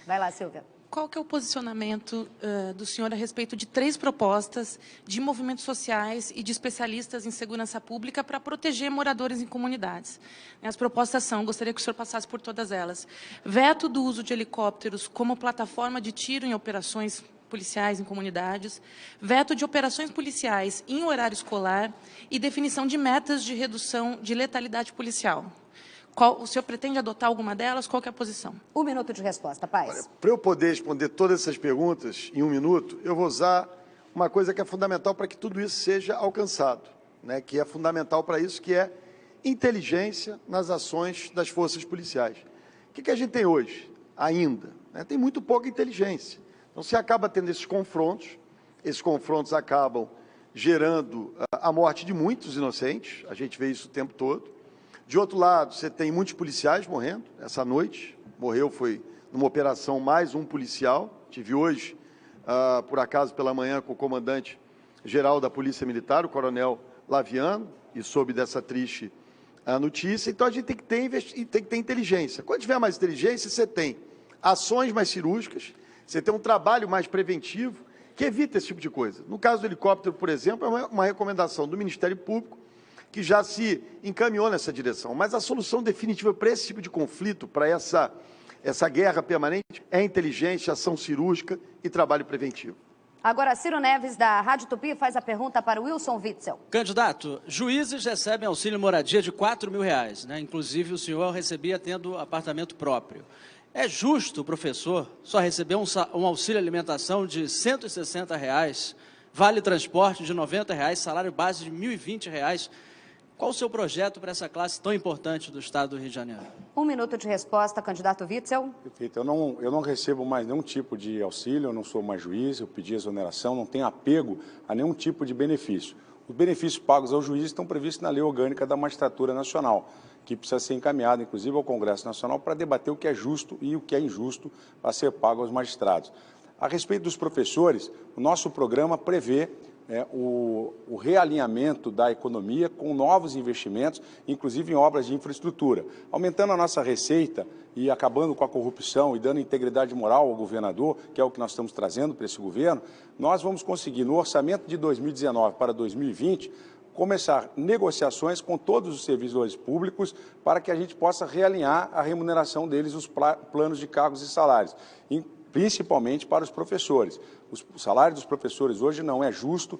Vai lá, Silvia. Qual que é o posicionamento do senhor a respeito de 3 propostas de movimentos sociais e de especialistas em segurança pública para proteger moradores em comunidades? As propostas são, gostaria que o senhor passasse por todas elas: veto do uso de helicópteros como plataforma de tiro em operações policiais em comunidades, veto de operações policiais em horário escolar e definição de metas de redução de letalidade policial. O senhor pretende adotar alguma delas? Qual que é a posição? 1 minuto de resposta, Paes. Para eu poder responder todas essas perguntas em 1 minuto, eu vou usar uma coisa que é fundamental para que tudo isso seja alcançado, né? Que é fundamental para isso, que é inteligência nas ações das forças policiais. O que a gente tem hoje ainda? Né? Tem muito pouca inteligência. Então, você acaba tendo esses confrontos acabam gerando a morte de muitos inocentes, a gente vê isso o tempo todo. De outro lado, você tem muitos policiais morrendo. Essa noite, foi numa operação mais um policial. Tive hoje, por acaso, pela manhã, com o comandante-geral da Polícia Militar, o coronel Laviano, e soube dessa triste notícia. Então, a gente tem que ter inteligência. Quando tiver mais inteligência, você tem ações mais cirúrgicas, você tem um trabalho mais preventivo, que evita esse tipo de coisa. No caso do helicóptero, por exemplo, é uma recomendação do Ministério Público, que já se encaminhou nessa direção. Mas a solução definitiva para esse tipo de conflito, para essa guerra permanente, é inteligência, ação cirúrgica e trabalho preventivo. Agora, Ciro Neves, da Rádio Tupi, faz a pergunta para o Wilson Witzel. Candidato, juízes recebem auxílio moradia de R$4.000, né? Inclusive o senhor recebia tendo apartamento próprio. É justo o professor só receber um auxílio alimentação de R$160, vale transporte de R$90, salário base de R$1.020? Qual o seu projeto para essa classe tão importante do Estado do Rio de Janeiro? 1 minuto de resposta, candidato Witzel. Perfeito. Eu não recebo mais nenhum tipo de auxílio, eu não sou mais juiz, eu pedi exoneração, não tenho apego a nenhum tipo de benefício. Os benefícios pagos ao juiz estão previstos na Lei Orgânica da Magistratura Nacional, que precisa ser encaminhada, inclusive, ao Congresso Nacional para debater o que é justo e o que é injusto a ser pago aos magistrados. A respeito dos professores, o nosso programa prevê o realinhamento da economia com novos investimentos, inclusive em obras de infraestrutura, aumentando a nossa receita e acabando com a corrupção e dando integridade moral ao governador, que é o que nós estamos trazendo para esse governo. Nós vamos conseguir, no orçamento de 2019 para 2020, começar negociações com todos os servidores públicos para que a gente possa realinhar a remuneração deles, os planos de cargos e salários, principalmente para os professores. O salário dos professores hoje não é justo,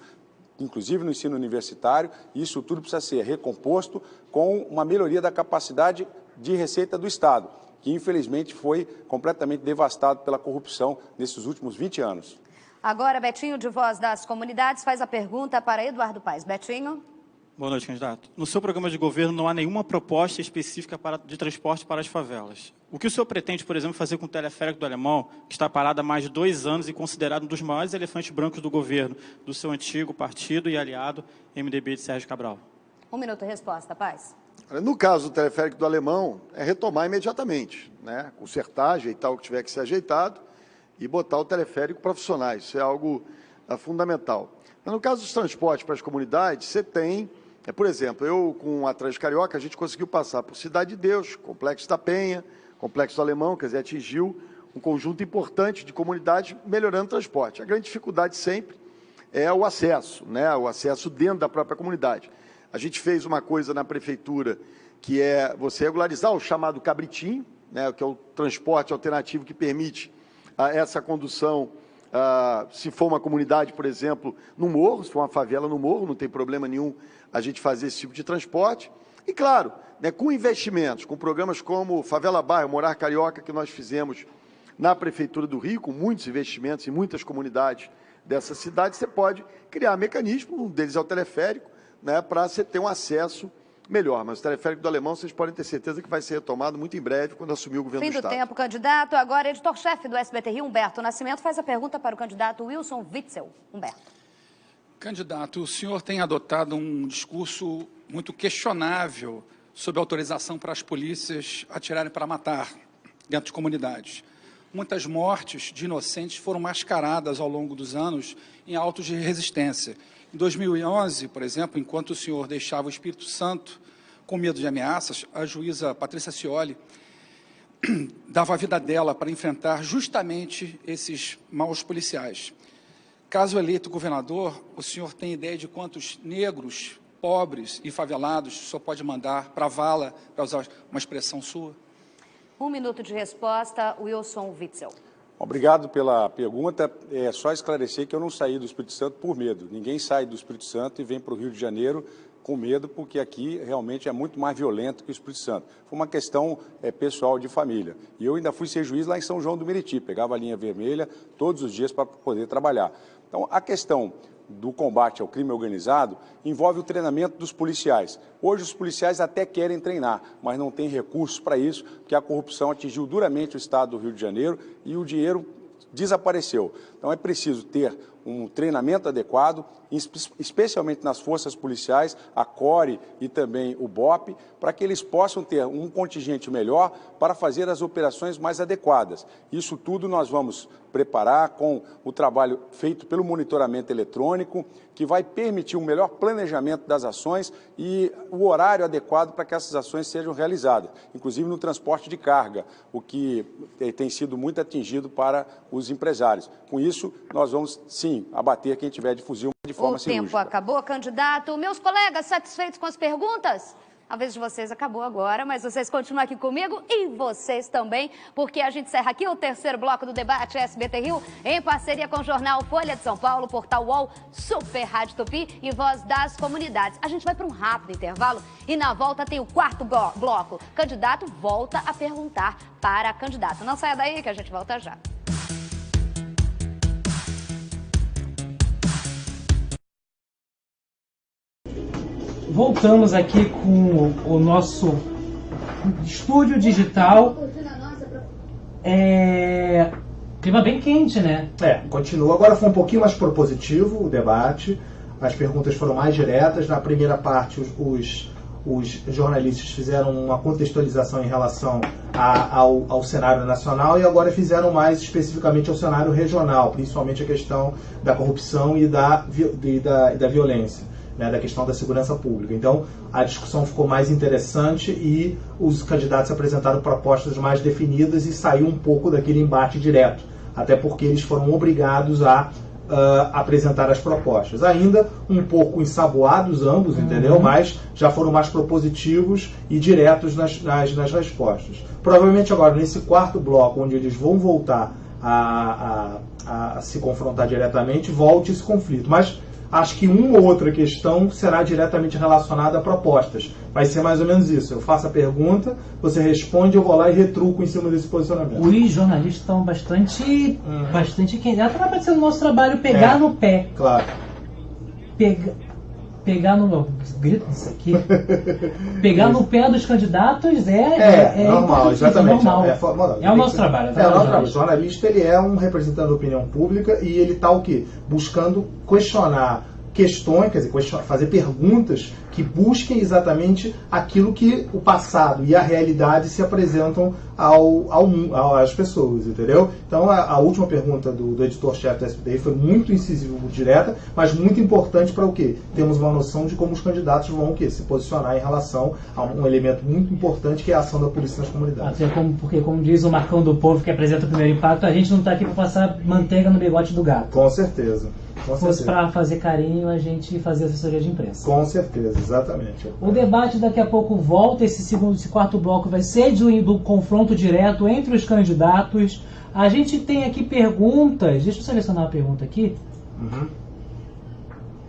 inclusive no ensino universitário, e isso tudo precisa ser recomposto com uma melhoria da capacidade de receita do Estado, que infelizmente foi completamente devastado pela corrupção nesses últimos 20 anos. Agora, Betinho, de Voz das Comunidades, faz a pergunta para Eduardo Paes. Betinho. Boa noite, candidato. No seu programa de governo não há nenhuma proposta específica de transporte para as favelas. O que o senhor pretende, por exemplo, fazer com o teleférico do Alemão, que está parado há mais de 2 anos e considerado um dos maiores elefantes brancos do governo, do seu antigo partido e aliado MDB de Sérgio Cabral? 1 minuto de resposta, Paes. No caso do teleférico do Alemão, é retomar imediatamente, né? Consertar, ajeitar o que tiver que ser ajeitado e botar o teleférico para funcionar. Isso é algo fundamental. Mas no caso dos transportes para as comunidades, você tem... por exemplo, eu com a Transcarioca, a gente conseguiu passar por Cidade de Deus, Complexo da Penha, Complexo do Alemão, quer dizer, atingiu um conjunto importante de comunidades melhorando o transporte. A grande dificuldade sempre é o acesso, né? O acesso dentro da própria comunidade. A gente fez uma coisa na prefeitura que é você regularizar o chamado cabritinho, né? Que é o transporte alternativo que permite essa condução. Se for uma comunidade, por exemplo, no morro, se for uma favela no morro, não tem problema nenhum a gente fazer esse tipo de transporte. E, claro, né, com investimentos, com programas como Favela Bairro, Morar Carioca, que nós fizemos na Prefeitura do Rio, com muitos investimentos em muitas comunidades dessa cidade, você pode criar mecanismos, um deles é o teleférico, né, para você ter um acesso melhor. Mas o teleférico do Alemão, vocês podem ter certeza que vai ser retomado muito em breve, quando assumir o governo do Estado. Fim do tempo, candidato. Agora, editor-chefe do SBT Rio, Humberto Nascimento, faz a pergunta para o candidato Wilson Witzel. Humberto. Candidato, o senhor tem adotado um discurso muito questionável sobre autorização para as polícias atirarem para matar dentro de comunidades. Muitas mortes de inocentes foram mascaradas ao longo dos anos em autos de resistência. Em 2011, por exemplo, enquanto o senhor deixava o Espírito Santo com medo de ameaças, a juíza Patrícia Scioli dava a vida dela para enfrentar justamente esses maus policiais. Caso eleito governador, o senhor tem ideia de quantos negros, pobres e favelados o senhor pode mandar para a vala, para usar uma expressão sua? 1 minuto de resposta, Wilson Witzel. Obrigado pela pergunta. É só esclarecer que eu não saí do Espírito Santo por medo. Ninguém sai do Espírito Santo e vem para o Rio de Janeiro com medo, porque aqui realmente é muito mais violento que o Espírito Santo. Foi uma questão pessoal de família. E eu ainda fui ser juiz lá em São João do Meriti, pegava a linha vermelha todos os dias para poder trabalhar. Então, a questão do combate ao crime organizado envolve o treinamento dos policiais. Hoje os policiais até querem treinar, mas não tem recursos para isso, porque a corrupção atingiu duramente o estado do Rio de Janeiro e o dinheiro desapareceu. Então é preciso ter um treinamento adequado, especialmente nas forças policiais, a CORE e também o BOP, para que eles possam ter um contingente melhor para fazer as operações mais adequadas. Isso tudo nós vamos preparar com o trabalho feito pelo monitoramento eletrônico, que vai permitir um melhor planejamento das ações e o horário adequado para que essas ações sejam realizadas, inclusive no transporte de carga, o que tem sido muito atingido para os empresários. Com isso, nós vamos, sim, abater quem tiver de fuzil de forma cirúrgica. O tempo acabou, candidato. Meus colegas, satisfeitos com as perguntas? A vez de vocês acabou agora, mas vocês continuam aqui comigo e vocês também, porque a gente encerra aqui o terceiro bloco do debate SBT Rio, em parceria com o jornal Folha de São Paulo, Portal UOL, Super Rádio Tupi e Voz das Comunidades. A gente vai para um rápido intervalo e na volta tem o quarto bloco. Candidato volta a perguntar para a candidata. Não saia daí que a gente volta já. Voltamos aqui com o nosso estúdio digital. Clima bem quente, né? Continua. Agora foi um pouquinho mais propositivo o debate. As perguntas foram mais diretas. Na primeira parte, os jornalistas fizeram uma contextualização em relação ao cenário nacional e agora fizeram mais especificamente ao cenário regional, principalmente a questão da corrupção e da violência. Da questão da segurança pública. Então, a discussão ficou mais interessante e os candidatos apresentaram propostas mais definidas e saiu um pouco daquele embate direto, até porque eles foram obrigados a apresentar as propostas. Ainda um pouco ensaboados ambos, entendeu? Mas já foram mais propositivos e diretos nas respostas. Provavelmente agora, nesse quarto bloco, onde eles vão voltar a se confrontar diretamente, volte esse conflito. Mas acho que uma ou outra questão será diretamente relacionada a propostas. Vai ser mais ou menos isso. Eu faço a pergunta, você responde, eu vou lá e retruco em cima desse posicionamento. Os jornalistas estão bastante quentes. Está parecendo o nosso trabalho pegar no pé. Claro. Pegar no... Grito isso aqui. Pegar no pé dos candidatos é normal, exatamente. É o nosso trabalho. É o nosso trabalho. O jornalista, ele é um representante da opinião pública e ele está o quê? Buscando questionar questões, quer dizer, fazer perguntas que busquem exatamente aquilo que o passado e a realidade se apresentam às pessoas, entendeu? Então, a última pergunta do editor-chefe da SBT foi muito incisiva, muito direta, mas muito importante para o quê? Temos uma noção de como os candidatos vão se posicionar em relação a um elemento muito importante que é a ação da polícia nas comunidades. Porque, como diz o Marcão do Povo, que apresenta o primeiro impacto, a gente não está aqui para passar manteiga no bigode do gato. Com certeza. Se fosse para fazer carinho, a gente fazia assessoria de imprensa. Com certeza, exatamente. O debate daqui a pouco volta, esse quarto bloco vai ser do confronto direto entre os candidatos. A gente tem aqui perguntas, deixa eu selecionar a pergunta aqui.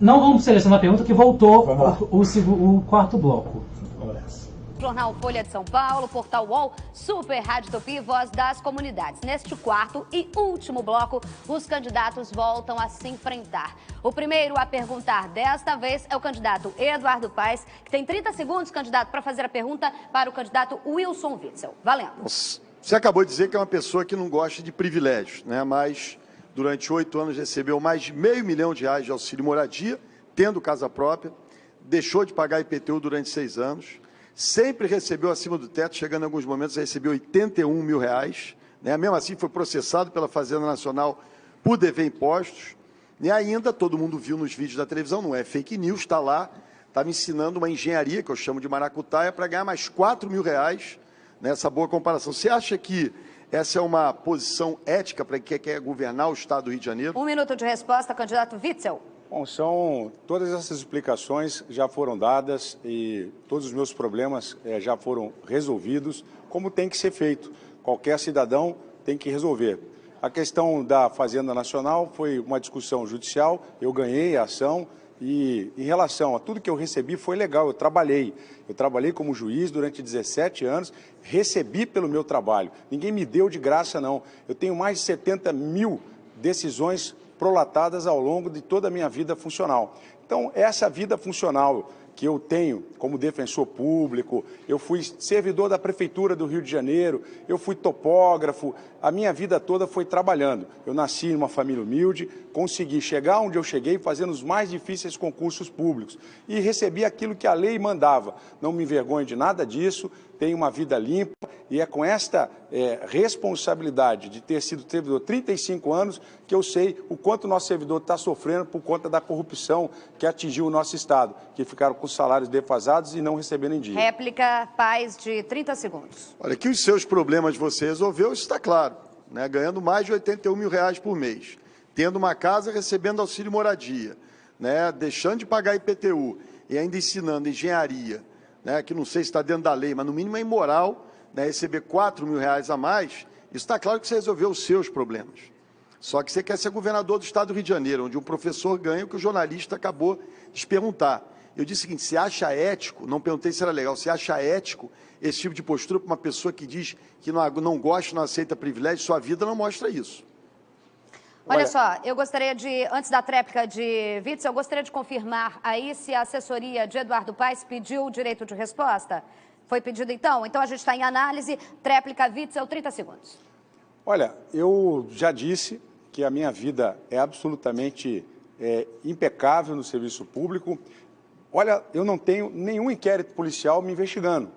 Não vamos selecionar a pergunta, que voltou o quarto bloco. Vamos nessa. Jornal Folha de São Paulo, Portal UOL, Super Rádio Tupi, Voz das Comunidades. Neste quarto e último bloco, os candidatos voltam a se enfrentar. O primeiro a perguntar desta vez é o candidato Eduardo Paes, que tem 30 segundos, candidato, para fazer a pergunta para o candidato Wilson Witzel. Valendo. Você acabou de dizer que é uma pessoa que não gosta de privilégios, né? Mas durante 8 anos recebeu mais de R$500 mil de auxílio moradia, tendo casa própria, deixou de pagar IPTU durante 6 anos, sempre recebeu acima do teto, chegando em alguns momentos a receber R$81 mil, né? Mesmo assim foi processado pela Fazenda Nacional por dever impostos, e ainda, todo mundo viu nos vídeos da televisão, não é fake news, está lá, está me ensinando uma engenharia, que eu chamo de maracutaia, para ganhar mais R$4 mil, nessa boa comparação. Você acha que essa é uma posição ética para quem quer governar o Estado do Rio de Janeiro? 1 minuto de resposta, candidato Witzel. Bom, todas essas explicações já foram dadas e todos os meus problemas já foram resolvidos, como tem que ser feito. Qualquer cidadão tem que resolver. A questão da Fazenda Nacional foi uma discussão judicial, eu ganhei a ação e, em relação a tudo que eu recebi, foi legal, eu trabalhei. Eu trabalhei como juiz durante 17 anos, recebi pelo meu trabalho. Ninguém me deu de graça, não. Eu tenho mais de 70 mil decisões prolatadas ao longo de toda a minha vida funcional. Então, essa vida funcional que eu tenho como defensor público, eu fui servidor da Prefeitura do Rio de Janeiro, eu fui topógrafo, a minha vida toda foi trabalhando. Eu nasci em uma família humilde, consegui chegar onde eu cheguei fazendo os mais difíceis concursos públicos e recebi aquilo que a lei mandava. Não me envergonho de nada disso, tenho uma vida limpa e é com esta responsabilidade de ter sido servidor 35 anos que eu sei o quanto o nosso servidor está sofrendo por conta da corrupção que atingiu o nosso Estado, que ficaram com salários defasados e não recebendo em dia. Réplica, Paes, de 30 segundos. Olha, que os seus problemas você resolveu, isso está claro, né? Ganhando mais de R$81 mil por mês, tendo uma casa, recebendo auxílio moradia, né? Deixando de pagar IPTU e ainda ensinando engenharia, né? Que não sei se está dentro da lei, mas no mínimo é imoral, né? Receber R$4 mil a mais, isso está claro que você resolveu os seus problemas. Só que você quer ser governador do Estado do Rio de Janeiro, onde um professor ganha o que o jornalista acabou de perguntar. Eu disse o seguinte, você acha ético, não perguntei se era legal, você acha ético esse tipo de postura para uma pessoa que diz que não gosta, não aceita privilégio, sua vida não mostra isso. Olha só, eu gostaria de, antes da tréplica de Witzel, eu gostaria de confirmar aí se a assessoria de Eduardo Paes pediu o direito de resposta. Foi pedido então? Então a gente está em análise, tréplica Witzel, 30 segundos. Olha, eu já disse que a minha vida é absolutamente impecável no serviço público. Olha, eu não tenho nenhum inquérito policial me investigando.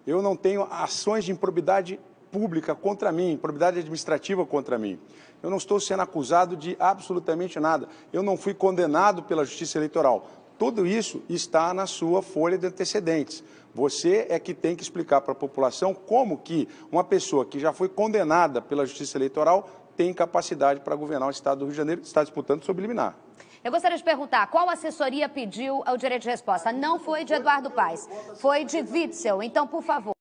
Eu não tenho ações de improbidade pública contra mim, improbidade administrativa contra mim. Eu não estou sendo acusado de absolutamente nada. Eu não fui condenado pela Justiça Eleitoral. Tudo isso está na sua folha de antecedentes. Você é que tem que explicar para a população como que uma pessoa que já foi condenada pela Justiça Eleitoral tem capacidade para governar o Estado do Rio de Janeiro, que está disputando sob liminar. Eu gostaria de perguntar, qual assessoria pediu o direito de resposta? Não foi de Eduardo Paes, foi de Witzel. Então, por favor,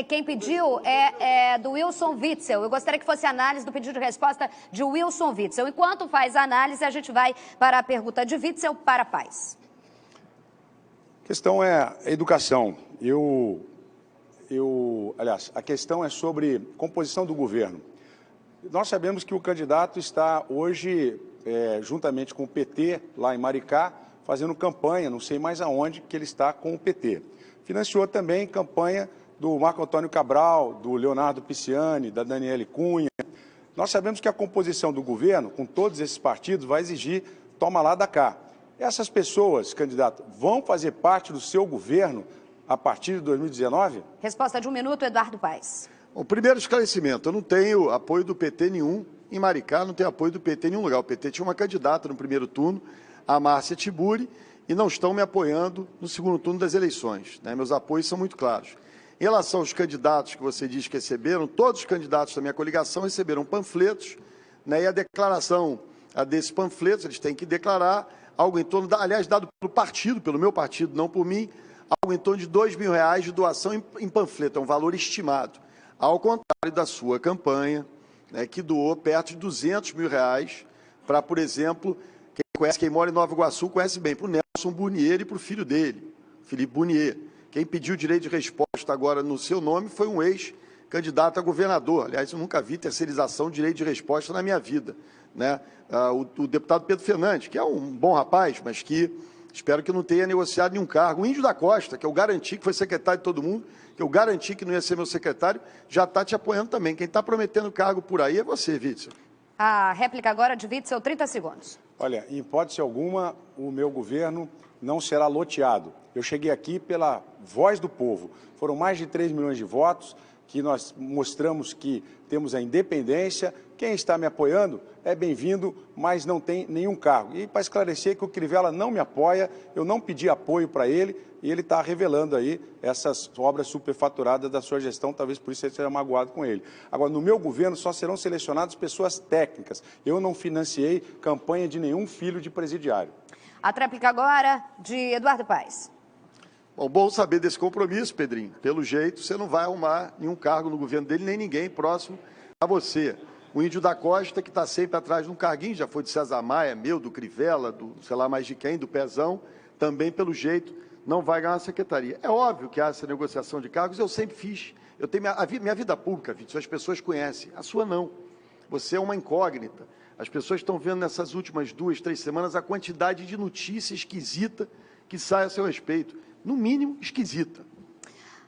quem pediu é do Wilson Witzel. Eu gostaria que fosse análise do pedido de resposta de Wilson Witzel. Enquanto faz a análise, a gente vai para a pergunta de Witzel para Paes. A questão é a educação. Aliás, a questão é sobre composição do governo. Nós sabemos que o candidato está hoje, juntamente com o PT, lá em Maricá, fazendo campanha, não sei mais aonde, que ele está com o PT. Financiou também campanha do Marco Antônio Cabral, do Leonardo Pisciani, da Daniele Cunha. Nós sabemos que a composição do governo, com todos esses partidos, vai exigir toma lá da cá. Essas pessoas, candidato, vão fazer parte do seu governo a partir de 2019? Resposta de 1 minuto, Eduardo Paes. O primeiro esclarecimento, eu não tenho apoio do PT nenhum em Maricá, não tenho apoio do PT em nenhum lugar. O PT tinha uma candidata no primeiro turno, a Márcia Tiburi, e não estão me apoiando no segundo turno das eleições, né? Meus apoios são muito claros. Em relação aos candidatos que você diz que receberam, todos os candidatos da minha coligação receberam panfletos, né? E a declaração desses panfletos, eles têm que declarar algo em torno, aliás, dado pelo partido, pelo meu partido, não por mim, algo em torno de R$2 mil de doação em panfleto, é um valor estimado. Ao contrário da sua campanha, né, que doou perto de R$200 mil para, por exemplo, quem mora em Nova Iguaçu conhece bem, para o Nelson Burnier e para o filho dele, Felipe Burnier. Quem pediu direito de resposta agora no seu nome foi um ex-candidato a governador. Aliás, eu nunca vi terceirização de direito de resposta na minha vida, né? O deputado Pedro Fernandes, que é um bom rapaz, mas que espero que não tenha negociado nenhum cargo. O Índio da Costa, que eu garanti que foi secretário de todo mundo, que eu garanti que não ia ser meu secretário, já está te apoiando também. Quem está prometendo cargo por aí é você, Witzel. A réplica agora de Witzel, 30 segundos. Olha, em hipótese alguma, o meu governo não será loteado. Eu cheguei aqui pela voz do povo. Foram mais de 3 milhões de votos que nós mostramos que temos a independência, quem está me apoiando é bem-vindo, mas não tem nenhum cargo. E para esclarecer que o Crivella não me apoia, eu não pedi apoio para ele, e ele está revelando aí essas obras superfaturadas da sua gestão, talvez por isso ele seja magoado com ele. Agora, no meu governo só serão selecionadas pessoas técnicas. Eu não financiei campanha de nenhum filho de presidiário. A tréplica agora de Eduardo Paes. Bom saber desse compromisso, Pedrinho. Pelo jeito, você não vai arrumar nenhum cargo no governo dele, nem ninguém próximo a você. O Índio da Costa, que está sempre atrás de um carguinho, já foi de César Maia, meu, do Crivella, do sei lá mais de quem, do Pezão, também, pelo jeito, não vai ganhar a secretaria. É óbvio que há essa negociação de cargos, eu sempre fiz. Eu tenho minha vida pública, Vítor, as pessoas conhecem. A sua não. Você é uma incógnita. As pessoas estão vendo nessas últimas 2, 3 semanas a quantidade de notícia esquisita que sai a seu respeito. No mínimo, esquisita.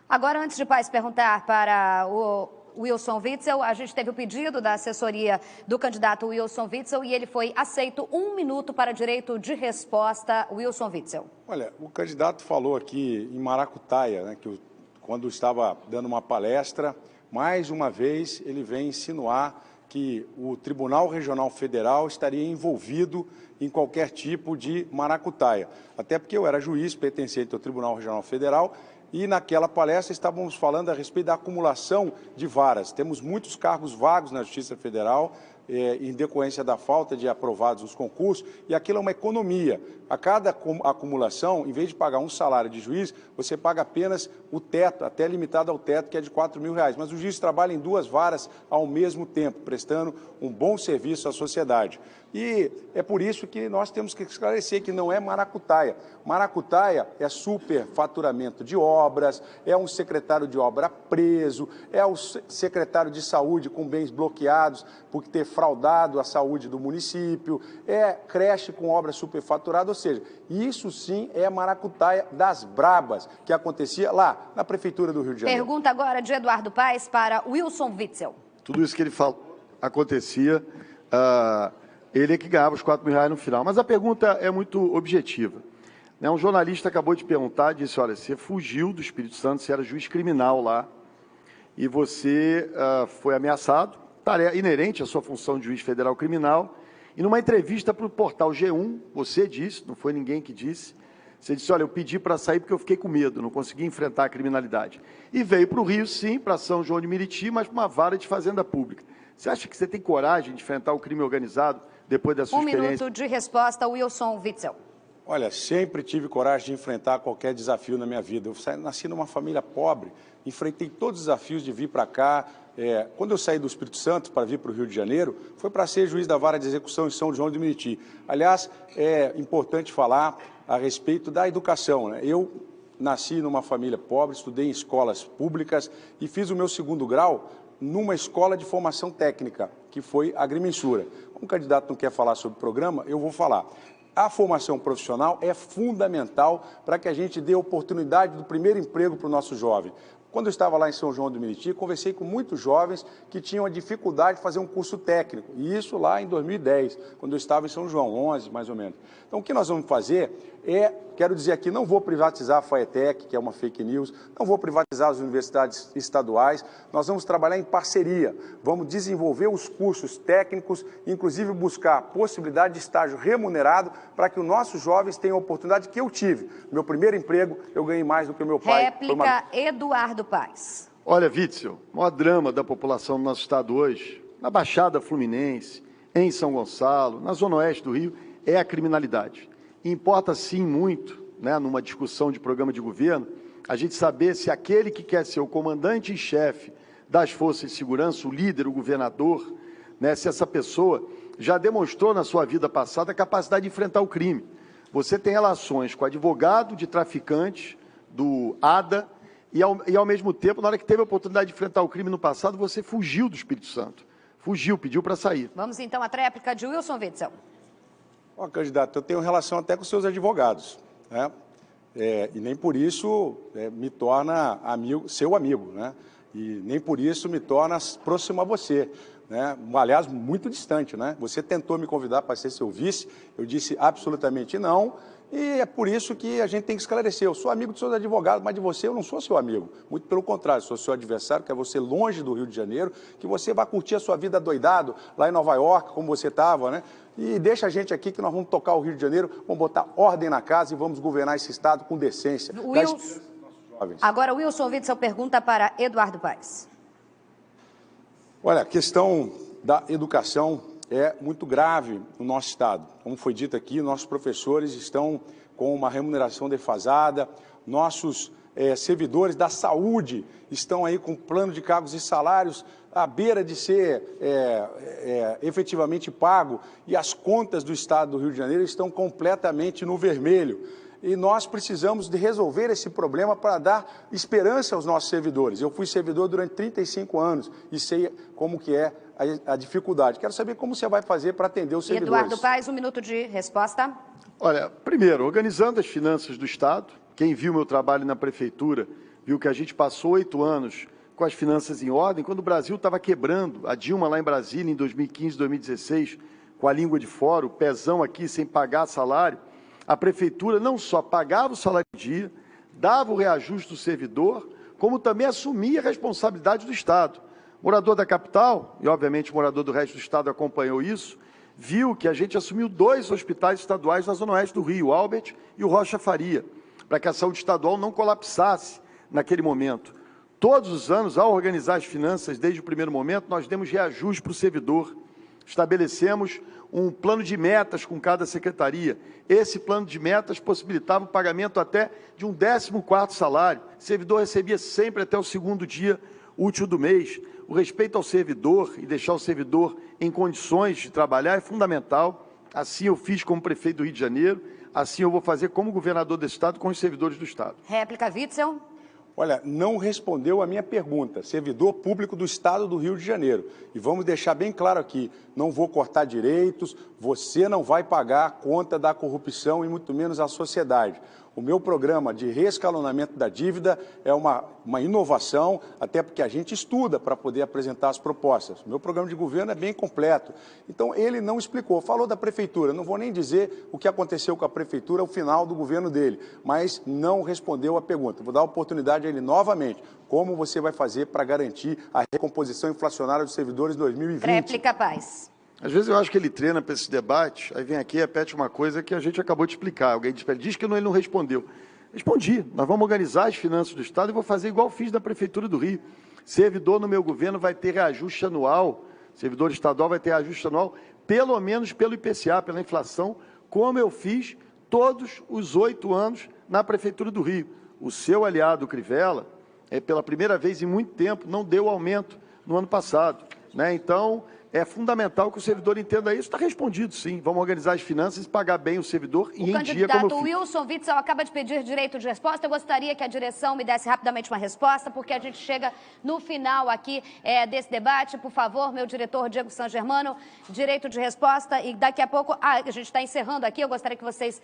Agora, antes de Paes perguntar para o Wilson Witzel, a gente teve o pedido da assessoria do candidato Wilson Witzel e ele foi aceito. 1 minuto para direito de resposta, Wilson Witzel. Olha, o candidato falou aqui em Maracutaia, né, que quando estava dando uma palestra, mais uma vez ele vem insinuar que o Tribunal Regional Federal estaria envolvido em qualquer tipo de maracutaia. Até porque eu era juiz pertencente ao Tribunal Regional Federal e naquela palestra estávamos falando a respeito da acumulação de varas. Temos muitos cargos vagos na Justiça Federal, em decorrência da falta de aprovados os concursos, e aquilo é uma economia. A cada acumulação, em vez de pagar um salário de juiz, você paga apenas o teto, até limitado ao teto, que é de R$4.000. Mas o juiz trabalha em 2 varas ao mesmo tempo, prestando um bom serviço à sociedade. E é por isso que nós temos que esclarecer que não é maracutaia. Maracutaia é superfaturamento de obras, é um secretário de obra preso, é o secretário de saúde com bens bloqueados por ter fraudado a saúde do município, é creche com obra superfaturada, ou seja, isso sim é maracutaia das brabas, que acontecia lá na Prefeitura do Rio de Janeiro. Pergunta agora de Eduardo Paes para Wilson Witzel. Tudo isso que ele falou acontecia, ele é que ganhava os R$4.000 no final. Mas a pergunta é muito objetiva. Um jornalista acabou de perguntar, disse, olha, você fugiu do Espírito Santo, você era juiz criminal lá, e você foi ameaçado, tarefa inerente à sua função de juiz federal criminal, e numa entrevista para o portal G1, você disse, não foi ninguém que disse, você disse, olha, eu pedi para sair porque eu fiquei com medo, não consegui enfrentar a criminalidade. E veio para o Rio, sim, para São João de Meriti, mas para uma vara de fazenda pública. Você acha que você tem coragem de enfrentar o crime organizado depois da sua experiência? 1 minuto de resposta, Wilson Witzel. Olha, sempre tive coragem de enfrentar qualquer desafio na minha vida. Eu nasci numa família pobre, enfrentei todos os desafios de vir para cá. Quando eu saí do Espírito Santo para vir para o Rio de Janeiro, foi para ser juiz da vara de execução em São João de Meriti. Aliás, é importante falar a respeito da educação, né? Eu nasci numa família pobre, estudei em escolas públicas e fiz o meu 2º grau numa escola de formação técnica, que foi a agrimensura. Como o candidato não quer falar sobre o programa, eu vou falar. A formação profissional é fundamental para que a gente dê oportunidade do primeiro emprego para o nosso jovem. Quando eu estava lá em São João do Meriti, conversei com muitos jovens que tinham a dificuldade de fazer um curso técnico, e isso lá em 2010, quando eu estava em São João, 11 mais ou menos. Então, o que nós vamos fazer quero dizer aqui, não vou privatizar a FAETEC, que é uma fake news, não vou privatizar as universidades estaduais, nós vamos trabalhar em parceria, vamos desenvolver os cursos técnicos, inclusive buscar a possibilidade de estágio remunerado para que os nossos jovens tenham a oportunidade que eu tive. Meu primeiro emprego, eu ganhei mais do que o meu pai. Réplica, Eduardo Paes. Olha, Witzel, o maior drama da população do nosso estado hoje, na Baixada Fluminense, em São Gonçalo, na Zona Oeste do Rio, é a criminalidade. E importa, sim, muito, né, numa discussão de programa de governo, a gente saber se aquele que quer ser o comandante em chefe das forças de segurança, o líder, o governador, né, se essa pessoa já demonstrou na sua vida passada a capacidade de enfrentar o crime. Você tem relações com advogado de traficantes, do ADA, e ao mesmo tempo, na hora que teve a oportunidade de enfrentar o crime no passado, você fugiu do Espírito Santo. Fugiu, pediu para sair. Vamos então à tréplica de Wilson Witzel. Ó, candidato, eu tenho relação até com os seus advogados, né? E nem por isso me torna seu amigo, né? E nem por isso me torna próximo a você, né? Aliás, muito distante, né? Você tentou me convidar para ser seu vice, eu disse absolutamente não, E é por isso que a gente tem que esclarecer. Eu sou amigo dos seus advogados, mas de você eu não sou seu amigo. Muito pelo contrário, sou seu adversário, quero você longe do Rio de Janeiro, que você vá curtir a sua vida doidado lá em Nova York, como você estava, né? E deixa a gente aqui que nós vamos tocar o Rio de Janeiro, vamos botar ordem na casa e vamos governar esse estado com decência. Agora, Wilson Witzel pergunta para Eduardo Paes. Olha, a questão da educação é muito grave no nosso estado. Como foi dito aqui, nossos professores estão com uma remuneração defasada, nossos servidores da saúde estão aí com plano de cargos e salários à beira de ser efetivamente pago, e as contas do estado do Rio de Janeiro estão completamente no vermelho. E nós precisamos de resolver esse problema para dar esperança aos nossos servidores. Eu fui servidor durante 35 anos e sei como que é a dificuldade. Quero saber como você vai fazer para atender os servidores. Eduardo Paes, 1 minuto de resposta. Olha, primeiro, organizando as finanças do Estado, quem viu meu trabalho na Prefeitura, viu que a gente passou 8 anos com as finanças em ordem, quando o Brasil estava quebrando, a Dilma lá em Brasília, em 2015, 2016, com a língua de fora, o pezão aqui sem pagar salário, a Prefeitura não só pagava o salário em dia, dava o reajuste do servidor, como também assumia a responsabilidade do Estado. Morador da capital, e obviamente morador do resto do Estado acompanhou isso, viu que a gente assumiu 2 hospitais estaduais na Zona Oeste do Rio, o Albert e o Rocha Faria, para que a saúde estadual não colapsasse naquele momento. Todos os anos, ao organizar as finanças, desde o primeiro momento, nós demos reajuste para o servidor. Estabelecemos um plano de metas com cada secretaria. Esse plano de metas possibilitava o pagamento até de um 14º salário. O servidor recebia sempre até o 2º dia útil do mês. O respeito ao servidor e deixar o servidor em condições de trabalhar é fundamental. Assim eu fiz como prefeito do Rio de Janeiro, assim eu vou fazer como governador desse estado com os servidores do estado. Réplica, Witzel. Olha, não respondeu a minha pergunta, servidor público do Estado do Rio de Janeiro. E vamos deixar bem claro aqui, não vou cortar direitos, você não vai pagar a conta da corrupção e muito menos a sociedade. O meu programa de reescalonamento da dívida é uma inovação, até porque a gente estuda para poder apresentar as propostas. O meu programa de governo é bem completo. Então, ele não explicou. Falou da Prefeitura. Não vou nem dizer o que aconteceu com a Prefeitura ao final do governo dele, mas não respondeu a pergunta. Vou dar a oportunidade a ele novamente. Como você vai fazer para garantir a recomposição inflacionária dos servidores em 2020? Réplica, Paes. Às vezes eu acho que ele treina para esse debate, aí vem aqui e repete uma coisa que a gente acabou de explicar. Alguém diz que ele não respondeu. Respondi. Nós vamos organizar as finanças do Estado e vou fazer igual fiz na Prefeitura do Rio. Servidor no meu governo vai ter reajuste anual, servidor estadual vai ter reajuste anual, pelo menos pelo IPCA, pela inflação, como eu fiz todos os 8 anos na Prefeitura do Rio. O seu aliado, Crivella, pela primeira vez em muito tempo, não deu aumento no ano passado, né? Então, é fundamental que o servidor entenda isso. Está respondido, sim. Vamos organizar as finanças e pagar bem o servidor e em dia, como eu fiz. O candidato Wilson Witzel acaba de pedir direito de resposta. Eu gostaria que a direção me desse rapidamente uma resposta, porque a gente chega no final aqui desse debate. Por favor, meu diretor Diego San Germano, direito de resposta. E daqui a pouco, a gente está encerrando aqui, eu gostaria que vocês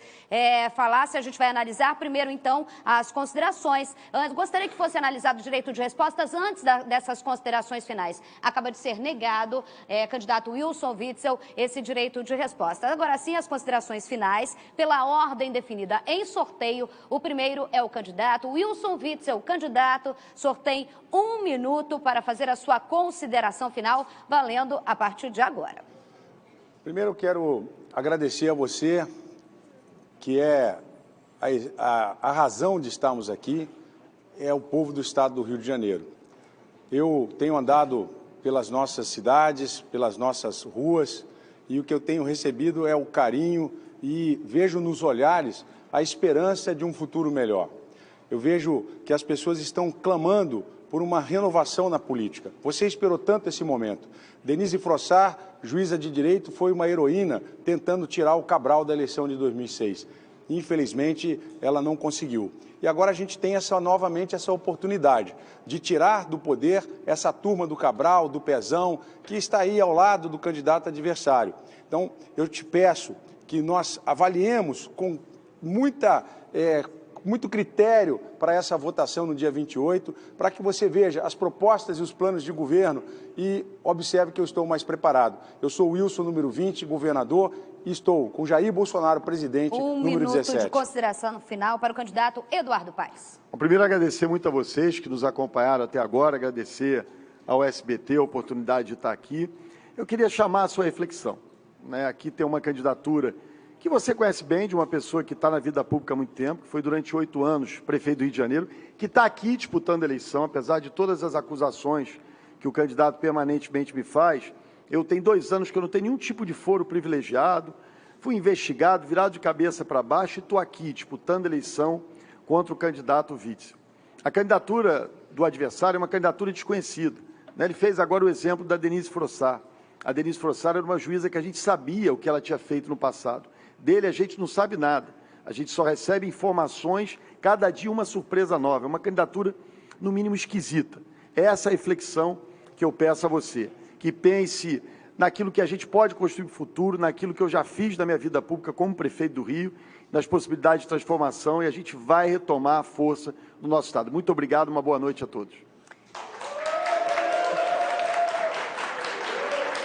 falassem. A gente vai analisar primeiro, então, as considerações. Gostaria que fosse analisado o direito de respostas antes dessas considerações finais. Acaba de ser negado, candidato Wilson Witzel, esse direito de resposta. Agora sim, as considerações finais, pela ordem definida em sorteio. O primeiro é o candidato Wilson Witzel, candidato, sorteio 1 minuto para fazer a sua consideração final, valendo a partir de agora. Primeiro, eu quero agradecer a você, que é a razão de estarmos aqui, é o povo do estado do Rio de Janeiro. Eu tenho andado pelas nossas cidades, pelas nossas ruas, e o que eu tenho recebido é o carinho e vejo nos olhares a esperança de um futuro melhor. Eu vejo que as pessoas estão clamando por uma renovação na política. Você esperou tanto esse momento. Denise Frossard, juíza de direito, foi uma heroína tentando tirar o Cabral da eleição de 2006. Infelizmente, ela não conseguiu. E agora a gente tem novamente essa oportunidade de tirar do poder essa turma do Cabral, do Pezão, que está aí ao lado do candidato adversário. Então, eu te peço que nós avaliemos com muita muito critério para essa votação no dia 28, para que você veja as propostas e os planos de governo e observe que eu estou mais preparado. Eu sou o Wilson, número 20, governador, e estou com Jair Bolsonaro, presidente, número 17. Um minuto de consideração final para o candidato Eduardo Paes. Bom, primeiro, agradecer muito a vocês que nos acompanharam até agora, agradecer ao SBT a oportunidade de estar aqui. Eu queria chamar a sua reflexão. Aqui tem uma candidatura que você conhece bem, de uma pessoa que está na vida pública há muito tempo, que foi durante 8 anos prefeito do Rio de Janeiro, que está aqui disputando a eleição, apesar de todas as acusações que o candidato permanentemente me faz. Eu tenho 2 anos que eu não tenho nenhum tipo de foro privilegiado, fui investigado, virado de cabeça para baixo e estou aqui disputando a eleição contra o candidato Witzel. A candidatura do adversário é uma candidatura desconhecida. Ele fez agora o exemplo da Denise Frossard. A Denise Frossard era uma juíza que a gente sabia o que ela tinha feito no passado. Dele a gente não sabe nada. A gente só recebe informações, cada dia uma surpresa nova. É uma candidatura, no mínimo, esquisita. É essa a reflexão que eu peço a você, que pense naquilo que a gente pode construir no futuro, naquilo que eu já fiz na minha vida pública como prefeito do Rio, nas possibilidades de transformação, e a gente vai retomar a força do nosso Estado. Muito obrigado, uma boa noite a todos.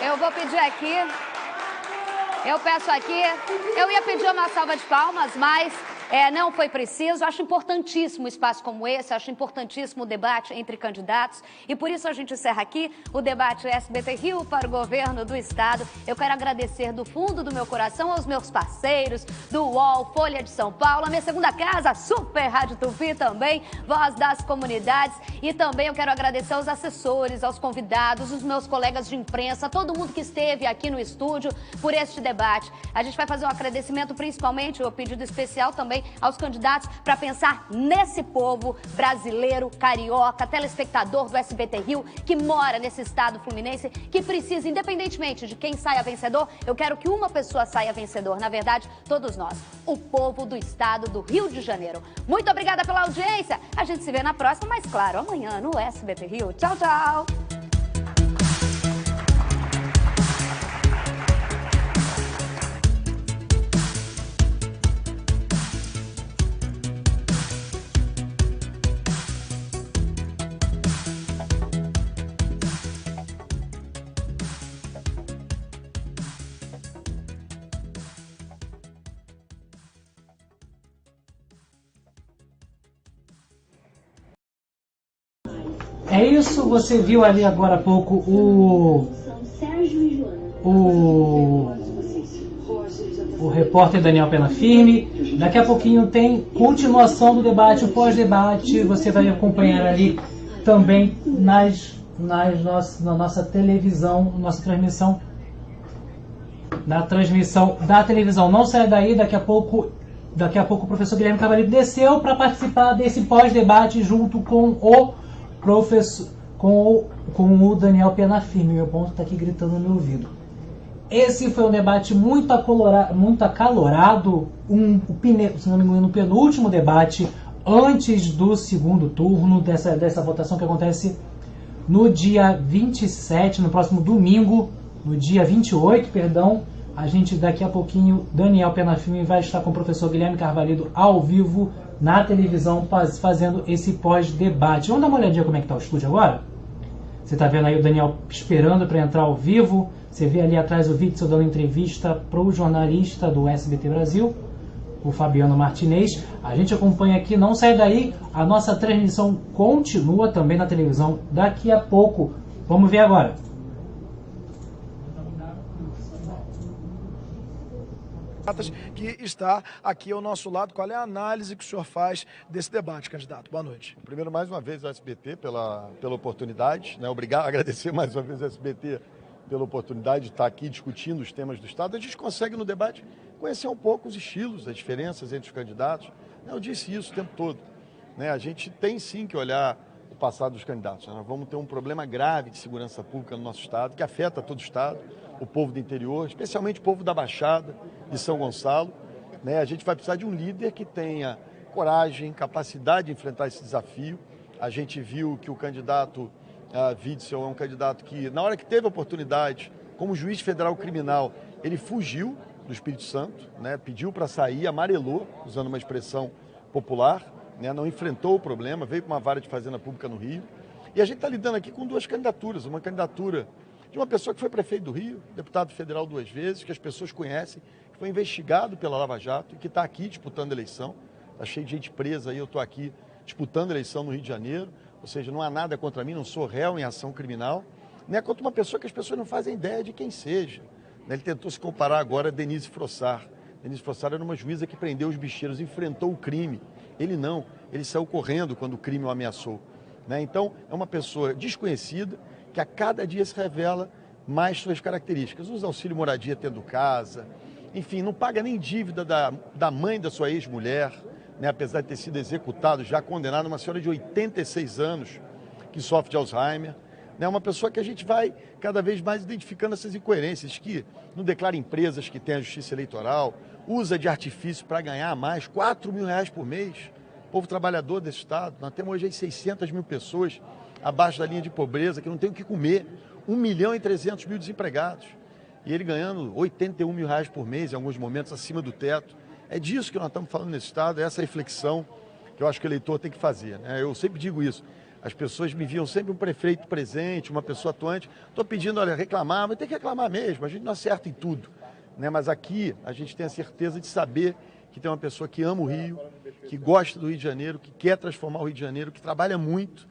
Eu vou pedir aqui, eu ia pedir uma salva de palmas, mas não foi preciso. Acho importantíssimo um espaço como esse, acho importantíssimo o debate entre candidatos e por isso a gente encerra aqui o debate SBT Rio para o governo do Estado. Eu quero agradecer do fundo do meu coração aos meus parceiros do UOL, Folha de São Paulo, a minha segunda casa, Super Rádio Tupi também, Voz das Comunidades, e também eu quero agradecer aos assessores, aos convidados, os meus colegas de imprensa, todo mundo que esteve aqui no estúdio por este debate. A gente vai fazer um agradecimento principalmente, um pedido especial também aos candidatos para pensar nesse povo brasileiro, carioca, telespectador do SBT Rio, que mora nesse estado fluminense, que precisa, independentemente de quem saia vencedor, eu quero que uma pessoa saia vencedor, na verdade, todos nós, o povo do estado do Rio de Janeiro. Muito obrigada pela audiência, a gente se vê na próxima, mas claro, amanhã no SBT Rio. Tchau, tchau! É isso, você viu ali agora há pouco o repórter Daniel Pena Firme. Daqui a pouquinho tem continuação do debate, o pós-debate, você vai acompanhar ali também na nossa televisão, nossa transmissão, na transmissão da televisão. Não sai daí, daqui a pouco o professor Guilherme Carvalho desceu para participar desse pós-debate junto com o professor, com o Daniel Pena Firme. Meu ponto está aqui gritando no meu ouvido. Esse foi um debate muito acalorado, se não me engano, o penúltimo debate antes do segundo turno dessa votação que acontece no dia 27, no próximo domingo, no dia 28, perdão. A gente daqui a pouquinho, Daniel Pena Firme vai estar com o professor Guilherme Carvalho ao vivo na televisão fazendo esse pós-debate. Vamos dar uma olhadinha como é que está o estúdio agora? Você está vendo aí o Daniel esperando para entrar ao vivo. Você vê ali atrás o Witzel dando entrevista para o jornalista do SBT Brasil, o Fabiano Martinez. A gente acompanha aqui, não sai daí. A nossa transmissão continua também na televisão daqui a pouco. Vamos ver agora. Que está aqui ao nosso lado. Qual é a análise que o senhor faz desse debate, candidato? Boa noite. Primeiro, mais uma vez, ao SBT pela oportunidade, Obrigado, agradecer mais uma vez ao SBT pela oportunidade de estar aqui discutindo os temas do Estado. A gente consegue, no debate, conhecer um pouco os estilos, as diferenças entre os candidatos. Eu disse isso o tempo todo. A gente tem, sim, que olhar o passado dos candidatos. Nós vamos ter um problema grave de segurança pública no nosso Estado, que afeta todo o Estado, o povo do interior, especialmente o povo da Baixada, de São Gonçalo. A gente vai precisar de um líder que tenha coragem, capacidade de enfrentar esse desafio. A gente viu que o candidato Witzel é um candidato que, na hora que teve a oportunidade, como juiz federal criminal, ele fugiu do Espírito Santo, pediu para sair, amarelou, usando uma expressão popular, né, não enfrentou o problema, veio para uma vara de fazenda pública no Rio. E a gente está lidando aqui com duas candidaturas. Uma candidatura de uma pessoa que foi prefeito do Rio, deputado federal 2 vezes, que as pessoas conhecem, que foi investigado pela Lava Jato e que está aqui disputando a eleição. Está cheio de gente presa aí, eu estou aqui disputando a eleição no Rio de Janeiro. Ou seja, não há nada contra mim, não sou réu em ação criminal. Nem é contra uma pessoa que as pessoas não fazem ideia de quem seja. Ele tentou se comparar agora a Denise Frossard. Denise Frossard era uma juíza que prendeu os bicheiros, enfrentou o crime. Ele não, ele saiu correndo quando o crime o ameaçou. Então, é uma pessoa desconhecida que a cada dia se revela mais suas características. Usa auxílio moradia tendo casa, enfim, não paga nem dívida da mãe da sua ex-mulher, apesar de ter sido executado, já condenado, uma senhora de 86 anos que sofre de Alzheimer. É uma pessoa que a gente vai cada vez mais identificando essas incoerências, que não declara empresas que têm a justiça eleitoral, usa de artifício para ganhar mais, R$4 mil por mês. Povo trabalhador desse estado, nós temos hoje aí 600 mil pessoas abaixo da linha de pobreza, que não tem o que comer, 1.300.000 desempregados. E ele ganhando R$81 mil por mês, em alguns momentos acima do teto. É disso que nós estamos falando nesse estado, é essa reflexão que eu acho que o eleitor tem que fazer. Eu sempre digo isso. As pessoas me viam sempre um prefeito presente, uma pessoa atuante. Estou pedindo, olha, reclamar, mas tem que reclamar mesmo, a gente não acerta em tudo. Mas aqui a gente tem a certeza de saber que tem uma pessoa que ama o Rio, que gosta do Rio de Janeiro, que quer transformar o Rio de Janeiro, que trabalha muito,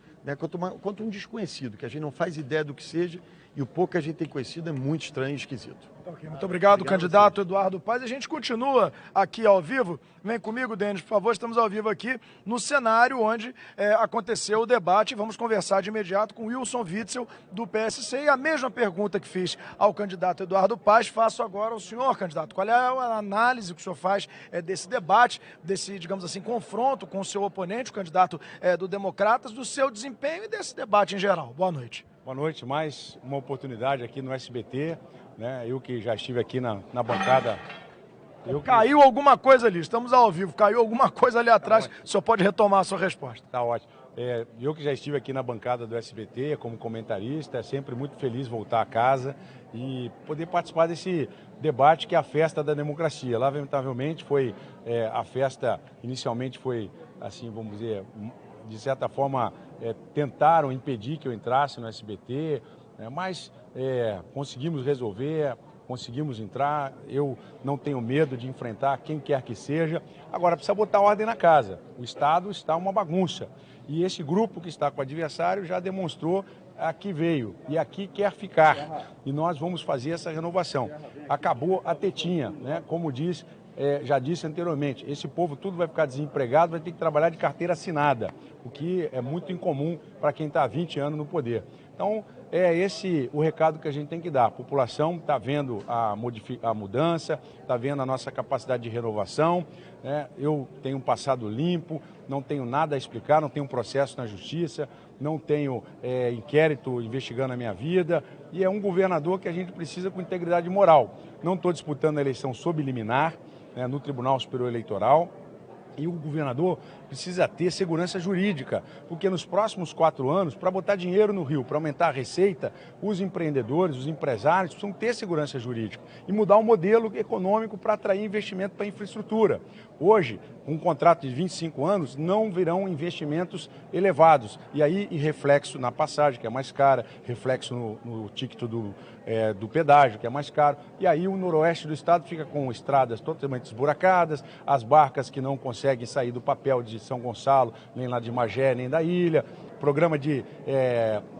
quanto um desconhecido, que a gente não faz ideia do que seja, e o pouco que a gente tem conhecido é muito estranho e esquisito. Okay, muito obrigado, candidato Eduardo Paes. A gente continua aqui ao vivo. Vem comigo, Denis, por favor. Estamos ao vivo aqui no cenário onde aconteceu o debate. Vamos conversar de imediato com Wilson Witzel, do PSC. E a mesma pergunta que fiz ao candidato Eduardo Paes, faço agora ao senhor, candidato. Qual é a análise que o senhor faz desse debate, desse, digamos assim, confronto com o seu oponente, o candidato do Democratas, do seu desempenho e desse debate em geral? Boa noite. Boa noite. Mais uma oportunidade aqui no SBT. Eu que já estive aqui na bancada. Caiu alguma coisa ali, estamos ao vivo, caiu alguma coisa ali atrás, o senhor pode retomar a sua resposta. Tá ótimo. Eu que já estive aqui na bancada do SBT como comentarista, é sempre muito feliz voltar a casa e poder participar desse debate que é a festa da democracia. Lamentavelmente foi a festa, inicialmente foi, assim, vamos dizer, de certa forma, tentaram impedir que eu entrasse no SBT, mas conseguimos resolver, conseguimos entrar. Eu não tenho medo de enfrentar quem quer que seja. Agora, precisa botar ordem na casa. O Estado está uma bagunça. E esse grupo que está com o adversário já demonstrou aqui veio e aqui quer ficar. E nós vamos fazer essa renovação. Acabou a tetinha, como já disse anteriormente, esse povo tudo vai ficar desempregado, vai ter que trabalhar de carteira assinada, o que é muito incomum para quem está há 20 anos no poder. Então, é esse o recado que a gente tem que dar. A população está vendo a mudança, está vendo a nossa capacidade de renovação. Eu tenho um passado limpo, não tenho nada a explicar, não tenho um processo na justiça, não tenho inquérito investigando a minha vida. E é um governador que a gente precisa com integridade moral. Não estou disputando a eleição sob liminar, no Tribunal Superior Eleitoral. E o governador precisa ter segurança jurídica, porque nos próximos 4 anos, para botar dinheiro no Rio, para aumentar a receita, os empreendedores, os empresários precisam ter segurança jurídica e mudar o modelo econômico para atrair investimento para a infraestrutura. Hoje, um contrato de 25 anos, não virão investimentos elevados. E aí, reflexo na passagem, que é mais cara, reflexo no ticket do pedágio, que é mais caro. E aí o noroeste do estado fica com estradas totalmente esburacadas, as barcas que não conseguem sair do papel de São Gonçalo, nem lá de Magé, nem da ilha, programa de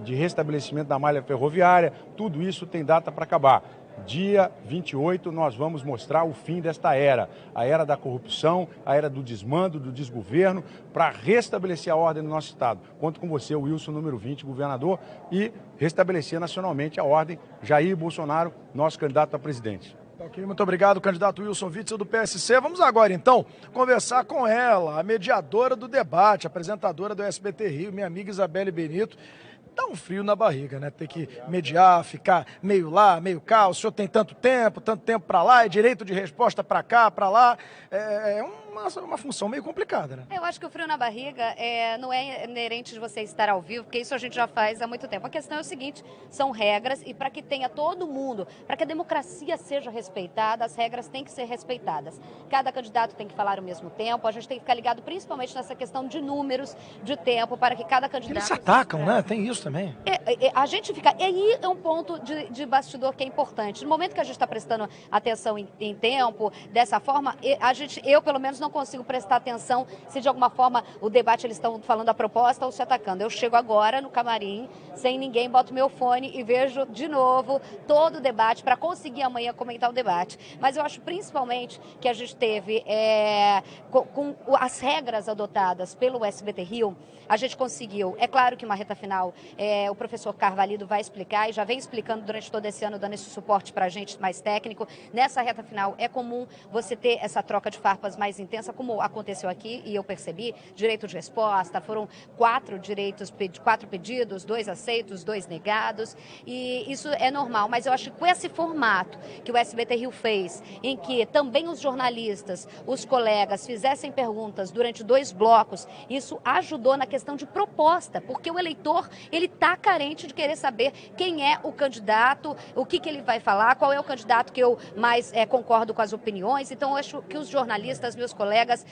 restabelecimento da malha ferroviária, tudo isso tem data para acabar. Dia 28 nós vamos mostrar o fim desta era, a era da corrupção, a era do desmando, do desgoverno, para restabelecer a ordem no nosso estado. Conto com você, o Wilson, número 20, governador, e restabelecer nacionalmente a ordem. Jair Bolsonaro, nosso candidato a presidente. Ok, muito obrigado, candidato Wilson Witzel, do PSC. Vamos agora, então, conversar com ela, a mediadora do debate, apresentadora do SBT Rio, minha amiga Isabelle Benito. Dá um frio na barriga, ter que mediar, ficar meio lá, meio cá, o senhor tem tanto tempo para lá, é direito de resposta para cá, para lá. É um uma função meio complicada, né? Eu acho que o frio na barriga não é inerente de você estar ao vivo, porque isso a gente já faz há muito tempo. A questão é o seguinte, são regras e para que tenha todo mundo, para que a democracia seja respeitada, as regras têm que ser respeitadas. Cada candidato tem que falar ao mesmo tempo, a gente tem que ficar ligado principalmente nessa questão de números, de tempo, para que cada candidato... Eles se atacam, né? Tem isso também. A gente fica... E aí é um ponto de bastidor que é importante. No momento que a gente está prestando atenção em tempo, dessa forma, eu pelo menos não consigo prestar atenção se de alguma forma o debate eles estão falando a proposta ou se atacando. Eu chego agora no camarim, sem ninguém, boto meu fone e vejo de novo todo o debate para conseguir amanhã comentar o debate. Mas eu acho principalmente que a gente teve, com as regras adotadas pelo SBT Rio, a gente conseguiu. É claro que uma reta final, o professor Carvalho vai explicar e já vem explicando durante todo esse ano, dando esse suporte para a gente mais técnico. Nessa reta final é comum você ter essa troca de farpas mais intensa, como aconteceu aqui, e eu percebi, direito de resposta, foram 4 pedidos, 2 aceitos, 2 negados, e isso é normal, mas eu acho que com esse formato que o SBT Rio fez, em que também os jornalistas, os colegas fizessem perguntas durante 2 blocos, isso ajudou na questão de proposta, porque o eleitor, ele está carente de querer saber quem é o candidato, o que ele vai falar, qual é o candidato que eu mais concordo com as opiniões. Então, eu acho que os jornalistas, meus colegas,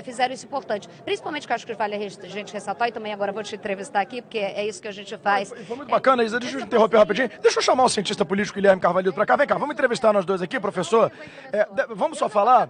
fizeram isso importante. Principalmente, que eu acho que vale a gente ressaltar, e também agora vou te entrevistar aqui, porque é isso que a gente faz. Foi muito bacana, Isa. Deixa eu interromper rapidinho. Deixa eu chamar o cientista político Guilherme Carvalho para cá. Vem cá, vamos entrevistar nós dois aqui, professor. Vamos só falar...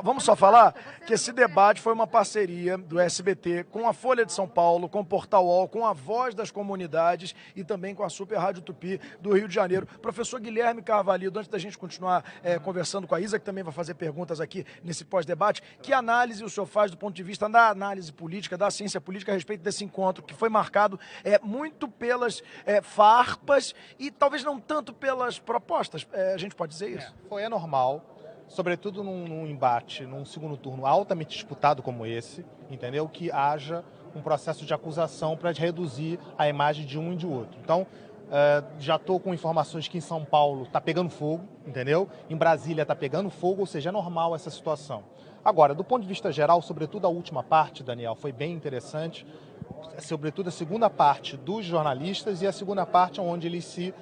Vamos só falar que esse debate foi uma parceria do SBT com a Folha de São Paulo, com o Portal UOL, com a Voz das Comunidades e também com a Super Rádio Tupi do Rio de Janeiro. Professor Guilherme Carvalho, antes da gente continuar conversando com a Isa, que também vai fazer perguntas aqui nesse pós-debate, que análise o senhor faz do ponto de vista da análise política, da ciência política a respeito desse encontro, que foi marcado muito pelas farpas e talvez não tanto pelas propostas? A gente pode dizer isso? Foi anormal, sobretudo num embate, num segundo turno altamente disputado como esse, entendeu? Que haja um processo de acusação para reduzir a imagem de um e de outro. Então, já estou com informações que em São Paulo está pegando fogo, entendeu? Em Brasília está pegando fogo, ou seja, é normal essa situação. Agora, do ponto de vista geral, sobretudo a última parte, Daniel, foi bem interessante, sobretudo a segunda parte dos jornalistas e a segunda parte onde eles se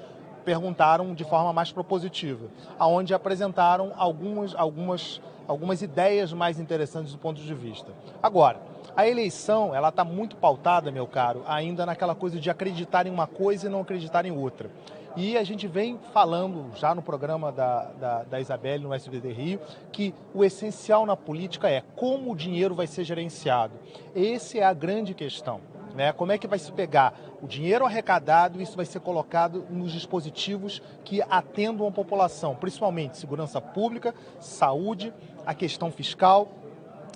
perguntaram de forma mais propositiva, onde apresentaram algumas ideias mais interessantes do ponto de vista. Agora, a eleição, ela está muito pautada, meu caro, ainda naquela coisa de acreditar em uma coisa e não acreditar em outra. E a gente vem falando já no programa da Isabelle, no SBT Rio, que o essencial na política é como o dinheiro vai ser gerenciado. Essa é a grande questão, né? Como é que vai se pegar o dinheiro arrecadado e isso vai ser colocado nos dispositivos que atendam a população, principalmente segurança pública, saúde, a questão fiscal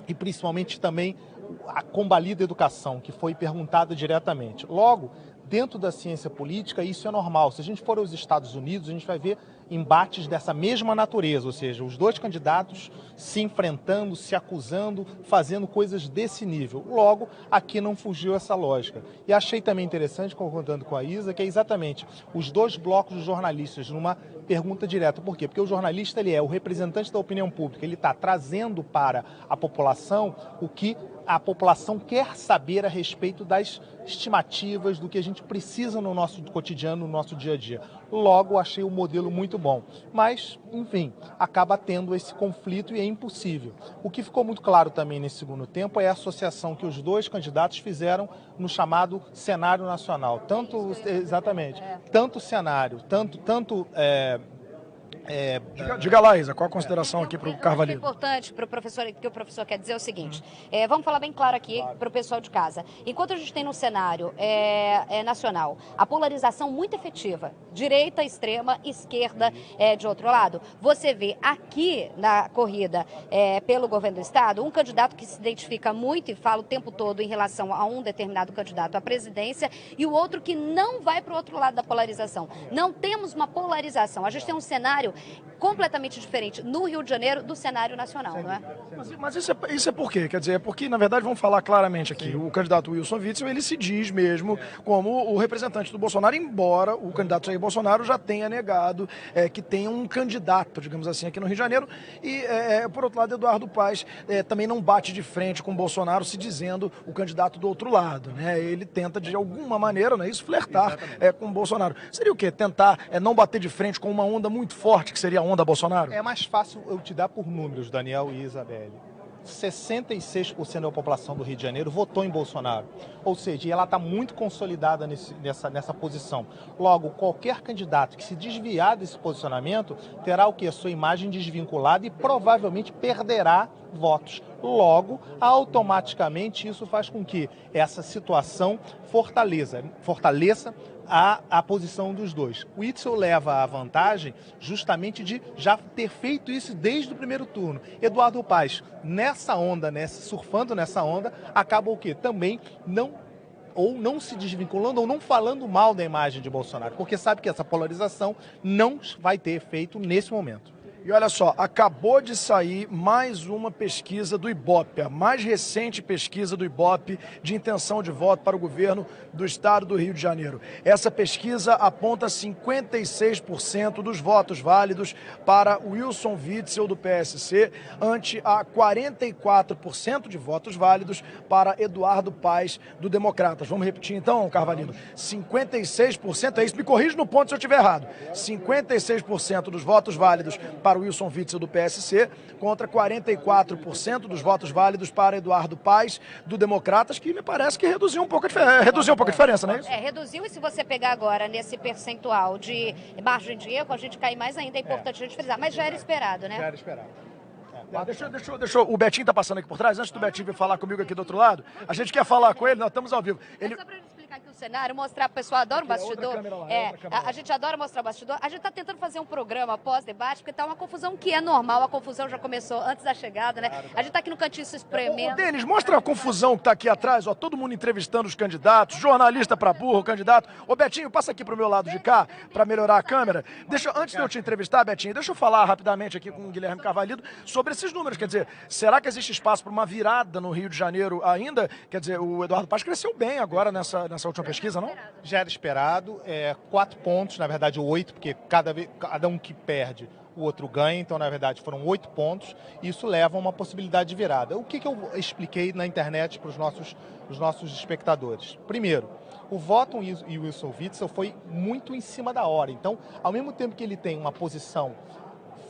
e principalmente também a combalida educação, que foi perguntada diretamente. Logo, dentro da ciência política, isso é normal. Se a gente for aos Estados Unidos, a gente vai ver embates dessa mesma natureza, ou seja, os dois candidatos se enfrentando, se acusando, fazendo coisas desse nível. Logo, aqui não fugiu essa lógica. E achei também interessante, concordando com a Isa, que é exatamente os 2 blocos de jornalistas numa pergunta direta. Por quê? Porque o jornalista ele é o representante da opinião pública, ele está trazendo para a população o que a população quer saber a respeito das estimativas, do que a gente precisa no nosso cotidiano, no nosso dia a dia. Logo, achei o modelo muito bom. Mas, enfim, acaba tendo esse conflito e é impossível. O que ficou muito claro também nesse segundo tempo é a associação que os 2 candidatos fizeram no chamado cenário nacional. Tanto cenário, Diga lá, Isa, qual a consideração aqui para o Carvalho? É importante para o professor, que o professor quer dizer o seguinte, vamos falar bem claro aqui para o pessoal de casa. Enquanto a gente tem no cenário nacional a polarização muito efetiva, direita extrema, esquerda de outro lado, você vê aqui na corrida pelo governo do Estado um candidato que se identifica muito e fala o tempo todo em relação a um determinado candidato à presidência e o outro que não vai para o outro lado da polarização. Não temos uma polarização, a gente tem um cenário completamente diferente no Rio de Janeiro do cenário nacional, não é? Mas isso é por quê? Quer dizer, é porque, na verdade, vamos falar claramente aqui, o candidato Wilson Witzel, ele se diz mesmo como o representante do Bolsonaro, embora o candidato Jair Bolsonaro já tenha negado que tem um candidato, digamos assim, aqui no Rio de Janeiro. E, por outro lado, Eduardo Paes também não bate de frente com o Bolsonaro, se dizendo o candidato do outro lado, né? Ele tenta, de alguma maneira, né, isso, flertar com o Bolsonaro. Seria o quê? Tentar não bater de frente com uma onda muito forte, que seria a onda Bolsonaro? É mais fácil eu te dar por números, Daniel e Isabelle. 66% da população do Rio de Janeiro votou em Bolsonaro. Ou seja, ela está muito consolidada nessa posição. Logo, qualquer candidato que se desviar desse posicionamento terá o quê? Sua imagem desvinculada e provavelmente perderá votos. Logo, automaticamente, isso faz com que essa situação fortaleça a posição dos dois. O Witzel leva a vantagem justamente de já ter feito isso desde o primeiro turno. Eduardo Paes, nessa onda, surfando nessa onda, acaba o quê? Também não se desvinculando ou não falando mal da imagem de Bolsonaro, porque sabe que essa polarização não vai ter efeito nesse momento. E olha só, acabou de sair mais uma pesquisa do Ibope, a mais recente pesquisa do Ibope de intenção de voto para o governo do estado do Rio de Janeiro. Essa pesquisa aponta 56% dos votos válidos para Wilson Witzel do PSC, ante a 44% de votos válidos para Eduardo Paes do Democratas. Vamos repetir então, Carvalho? 56%, é isso, me corrija no ponto se eu estiver errado. 56% dos votos válidos para Wilson Witzel do PSC, contra 44% dos votos válidos para Eduardo Paes do Democratas, que me parece que reduziu um pouco a diferença, não é isso? Reduziu, e se você pegar agora nesse percentual de margem de erro, a gente cai mais ainda, é importante a gente frisar, mas já era esperado, né? Já era esperado. Deixa o Betinho tá passando aqui por trás, antes do Betinho vir falar comigo aqui do outro lado, a gente quer falar com ele, nós estamos ao vivo. Só pra gente explicar aqui o cenário, mostrar, o pessoal adora o bastidor. A gente adora mostrar o bastidor. A gente tá tentando fazer um programa pós-debate, porque tá uma confusão que é normal, a confusão já começou antes da chegada, né? A gente tá aqui no cantinho se espremendo. Ô, Denis, mostra a confusão que tá aqui atrás, ó, todo mundo entrevistando os candidatos, jornalista pra burro, candidato. Ô, Betinho, passa aqui pro meu lado de cá, pra melhorar a câmera. Antes de eu te entrevistar, Betinho, deixa eu falar rapidamente aqui com o Guilherme Carvalho sobre esses números, quer dizer, será que existe espaço para uma virada no Rio de Janeiro ainda? Quer dizer, o Eduardo Paes cresceu bem agora nessa última pesquisa, não? Já era esperado, 4 pontos, na verdade 8, porque cada um que perde, o outro ganha, então na verdade foram 8 pontos, e isso leva a uma possibilidade de virada. O que eu expliquei na internet para os nossos espectadores? Primeiro, o voto em Wilson Witzel foi muito em cima da hora, então ao mesmo tempo que ele tem uma posição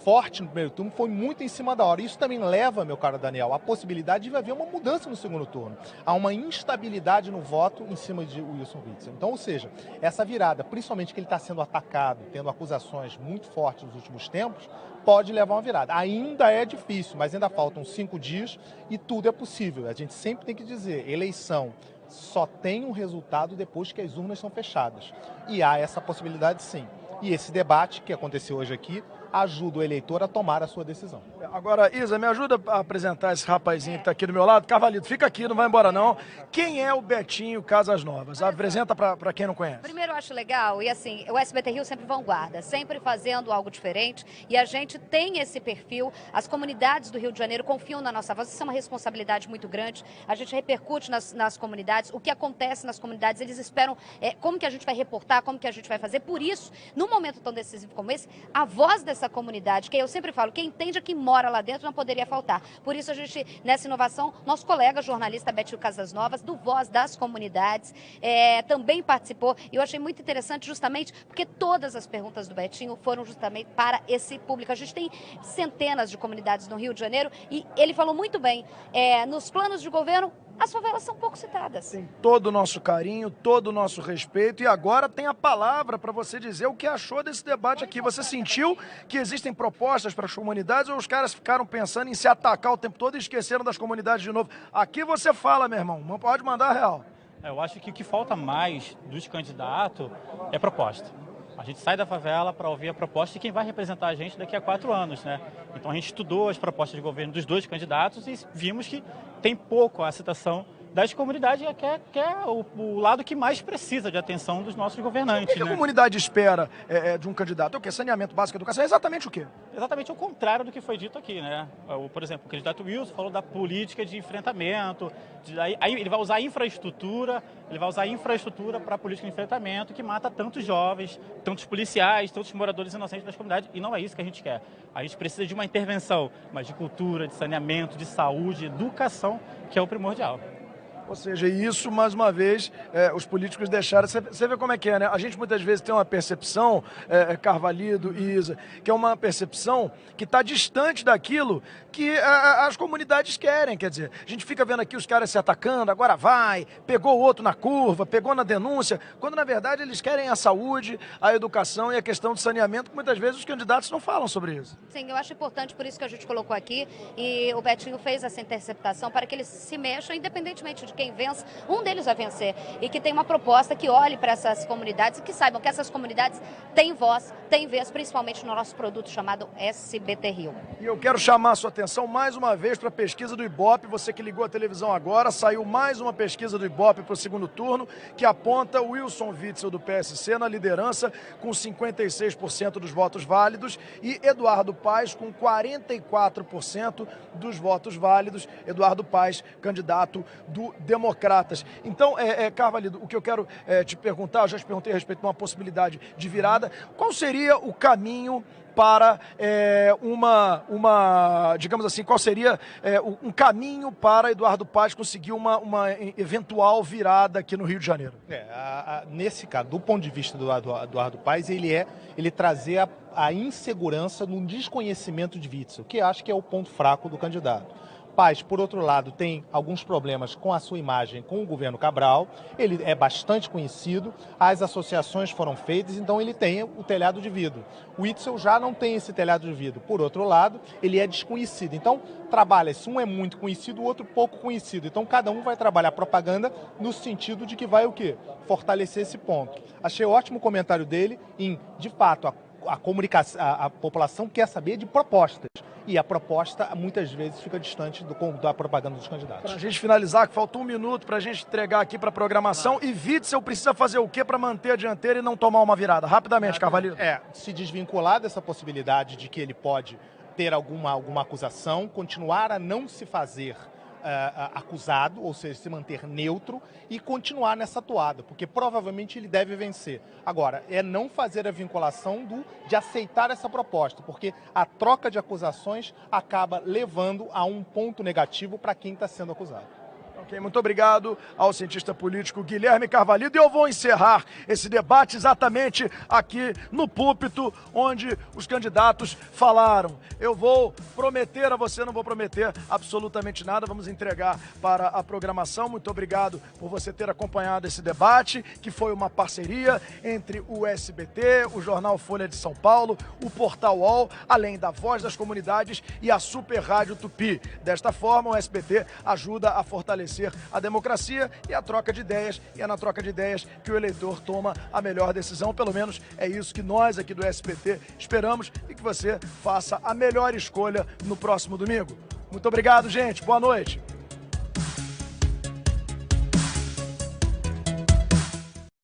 forte no primeiro turno, foi muito em cima da hora. Isso também leva, meu caro Daniel, a possibilidade de haver uma mudança no segundo turno. Há uma instabilidade no voto em cima de Wilson Witzel. Então, ou seja, essa virada, principalmente que ele está sendo atacado, tendo acusações muito fortes nos últimos tempos, pode levar a uma virada. Ainda é difícil, mas ainda faltam 5 dias e tudo é possível. A gente sempre tem que dizer, eleição só tem um resultado depois que as urnas são fechadas. E há essa possibilidade sim. E esse debate que aconteceu hoje aqui ajuda o eleitor a tomar a sua decisão. Agora, Isa, me ajuda a apresentar esse rapazinho que está aqui do meu lado. Carvalhito, fica aqui, não vai embora não. Quem é o Betinho Casas Novas? Apresenta para quem não conhece. Primeiro, eu acho legal, e assim, o SBT Rio sempre vanguarda, sempre fazendo algo diferente, e a gente tem esse perfil, as comunidades do Rio de Janeiro confiam na nossa voz, isso é uma responsabilidade muito grande, a gente repercute nas comunidades, o que acontece nas comunidades, eles esperam como que a gente vai reportar, como que a gente vai fazer, por isso, num momento tão decisivo como esse, a voz dessa comunidade, que eu sempre falo, quem entende é quem mora lá dentro, não poderia faltar. Por isso a gente, nessa inovação, nosso colega jornalista Betinho Casas Novas, do Voz das Comunidades, também participou, e eu achei muito interessante justamente porque todas as perguntas do Betinho foram justamente para esse público. A gente tem centenas de comunidades no Rio de Janeiro e ele falou muito bem, nos planos de governo, as favelas são pouco citadas. Tem todo o nosso carinho, todo o nosso respeito, e agora tem a palavra para você dizer o que achou desse debate aqui. Você sentiu que existem propostas para as comunidades ou os caras ficaram pensando em se atacar o tempo todo e esqueceram das comunidades de novo? Aqui você fala, meu irmão, não pode mandar real. Eu acho que o que falta mais dos candidatos é proposta. A gente sai da favela para ouvir a proposta de quem vai representar a gente daqui a 4 anos, né? Então a gente estudou as propostas de governo dos 2 candidatos e vimos que tem pouco a citação das comunidades, que é o lado que mais precisa de atenção dos nossos governantes. O que a comunidade espera de um candidato? É o quê? Saneamento básico, educação? É exatamente o quê? Exatamente o contrário do que foi dito aqui, né? Por exemplo, o candidato Wilson falou da política de enfrentamento, aí ele vai usar infraestrutura para a política de enfrentamento que mata tantos jovens, tantos policiais, tantos moradores inocentes das comunidades, e não é isso que a gente quer. A gente precisa de uma intervenção, mas de cultura, de saneamento, de saúde, educação, que é o primordial. Ou seja, isso, mais uma vez, os políticos deixaram... Você vê como é que é, né? A gente muitas vezes tem uma percepção, Carvalho e Isa, que é uma percepção que está distante daquilo que as comunidades querem. Quer dizer, a gente fica vendo aqui os caras se atacando, agora vai, pegou o outro na curva, pegou na denúncia, quando na verdade eles querem a saúde, a educação e a questão do saneamento, que muitas vezes os candidatos não falam sobre isso. Sim, eu acho importante, por isso que a gente colocou aqui, e o Betinho fez essa interceptação para que eles se mexam, independentemente de quem vence, um deles vai vencer. E que tem uma proposta que olhe para essas comunidades e que saibam que essas comunidades têm voz, têm vez, principalmente no nosso produto chamado SBT Rio. E eu quero chamar a sua atenção mais uma vez para a pesquisa do Ibope. Você que ligou a televisão agora, saiu mais uma pesquisa do Ibope para o segundo turno, que aponta o Wilson Witzel do PSC na liderança com 56% dos votos válidos e Eduardo Paes com 44% dos votos válidos. Eduardo Paes, candidato do Democratas. Então, Carvalho, o que eu quero te perguntar, eu já te perguntei a respeito de uma possibilidade de virada, qual seria o caminho para digamos assim, qual seria um caminho para Eduardo Paes conseguir uma eventual virada aqui no Rio de Janeiro? Nesse caso, do ponto de vista do Eduardo Paes, ele trazer a insegurança no desconhecimento de Witzel, que acho que é o ponto fraco do candidato. Paes, por outro lado, tem alguns problemas com a sua imagem com o governo Cabral, ele é bastante conhecido, as associações foram feitas, então ele tem o telhado de vidro. O Witzel já não tem esse telhado de vidro. Por outro lado, ele é desconhecido. Então, trabalha-se, um é muito conhecido, o outro pouco conhecido. Então, cada um vai trabalhar propaganda no sentido de que vai o quê? Fortalecer esse ponto. Achei ótimo o comentário dele de fato, a comunicação, a população quer saber de propostas. E a proposta, muitas vezes, fica distante da propaganda dos candidatos. Para a gente finalizar, que falta um minuto para a gente entregar aqui para a programação. E Witzel precisa fazer o quê para manter a dianteira e não tomar uma virada? Rapidamente, Carvalho. Se desvincular dessa possibilidade de que ele pode ter alguma acusação, continuar a não se fazer acusado, ou seja, se manter neutro e continuar nessa toada, porque provavelmente ele deve vencer. Agora, é não fazer a vinculação de aceitar essa proposta, porque a troca de acusações acaba levando a um ponto negativo para quem está sendo acusado. Ok, muito obrigado ao cientista político Guilherme Carvalho. E eu vou encerrar esse debate exatamente aqui no púlpito, onde os candidatos falaram. Eu vou prometer a você, não vou prometer absolutamente nada, vamos entregar para a programação. Muito obrigado por você ter acompanhado esse debate, que foi uma parceria entre o SBT, o Jornal Folha de São Paulo, o Portal UOL, além da Voz das Comunidades e a Super Rádio Tupi. Desta forma, o SBT ajuda a fortalecer a democracia e a troca de ideias, e é na troca de ideias que o eleitor toma a melhor decisão. Pelo menos é isso que nós aqui do SBT esperamos, e que você faça a melhor escolha no próximo domingo. Muito obrigado, gente. Boa noite.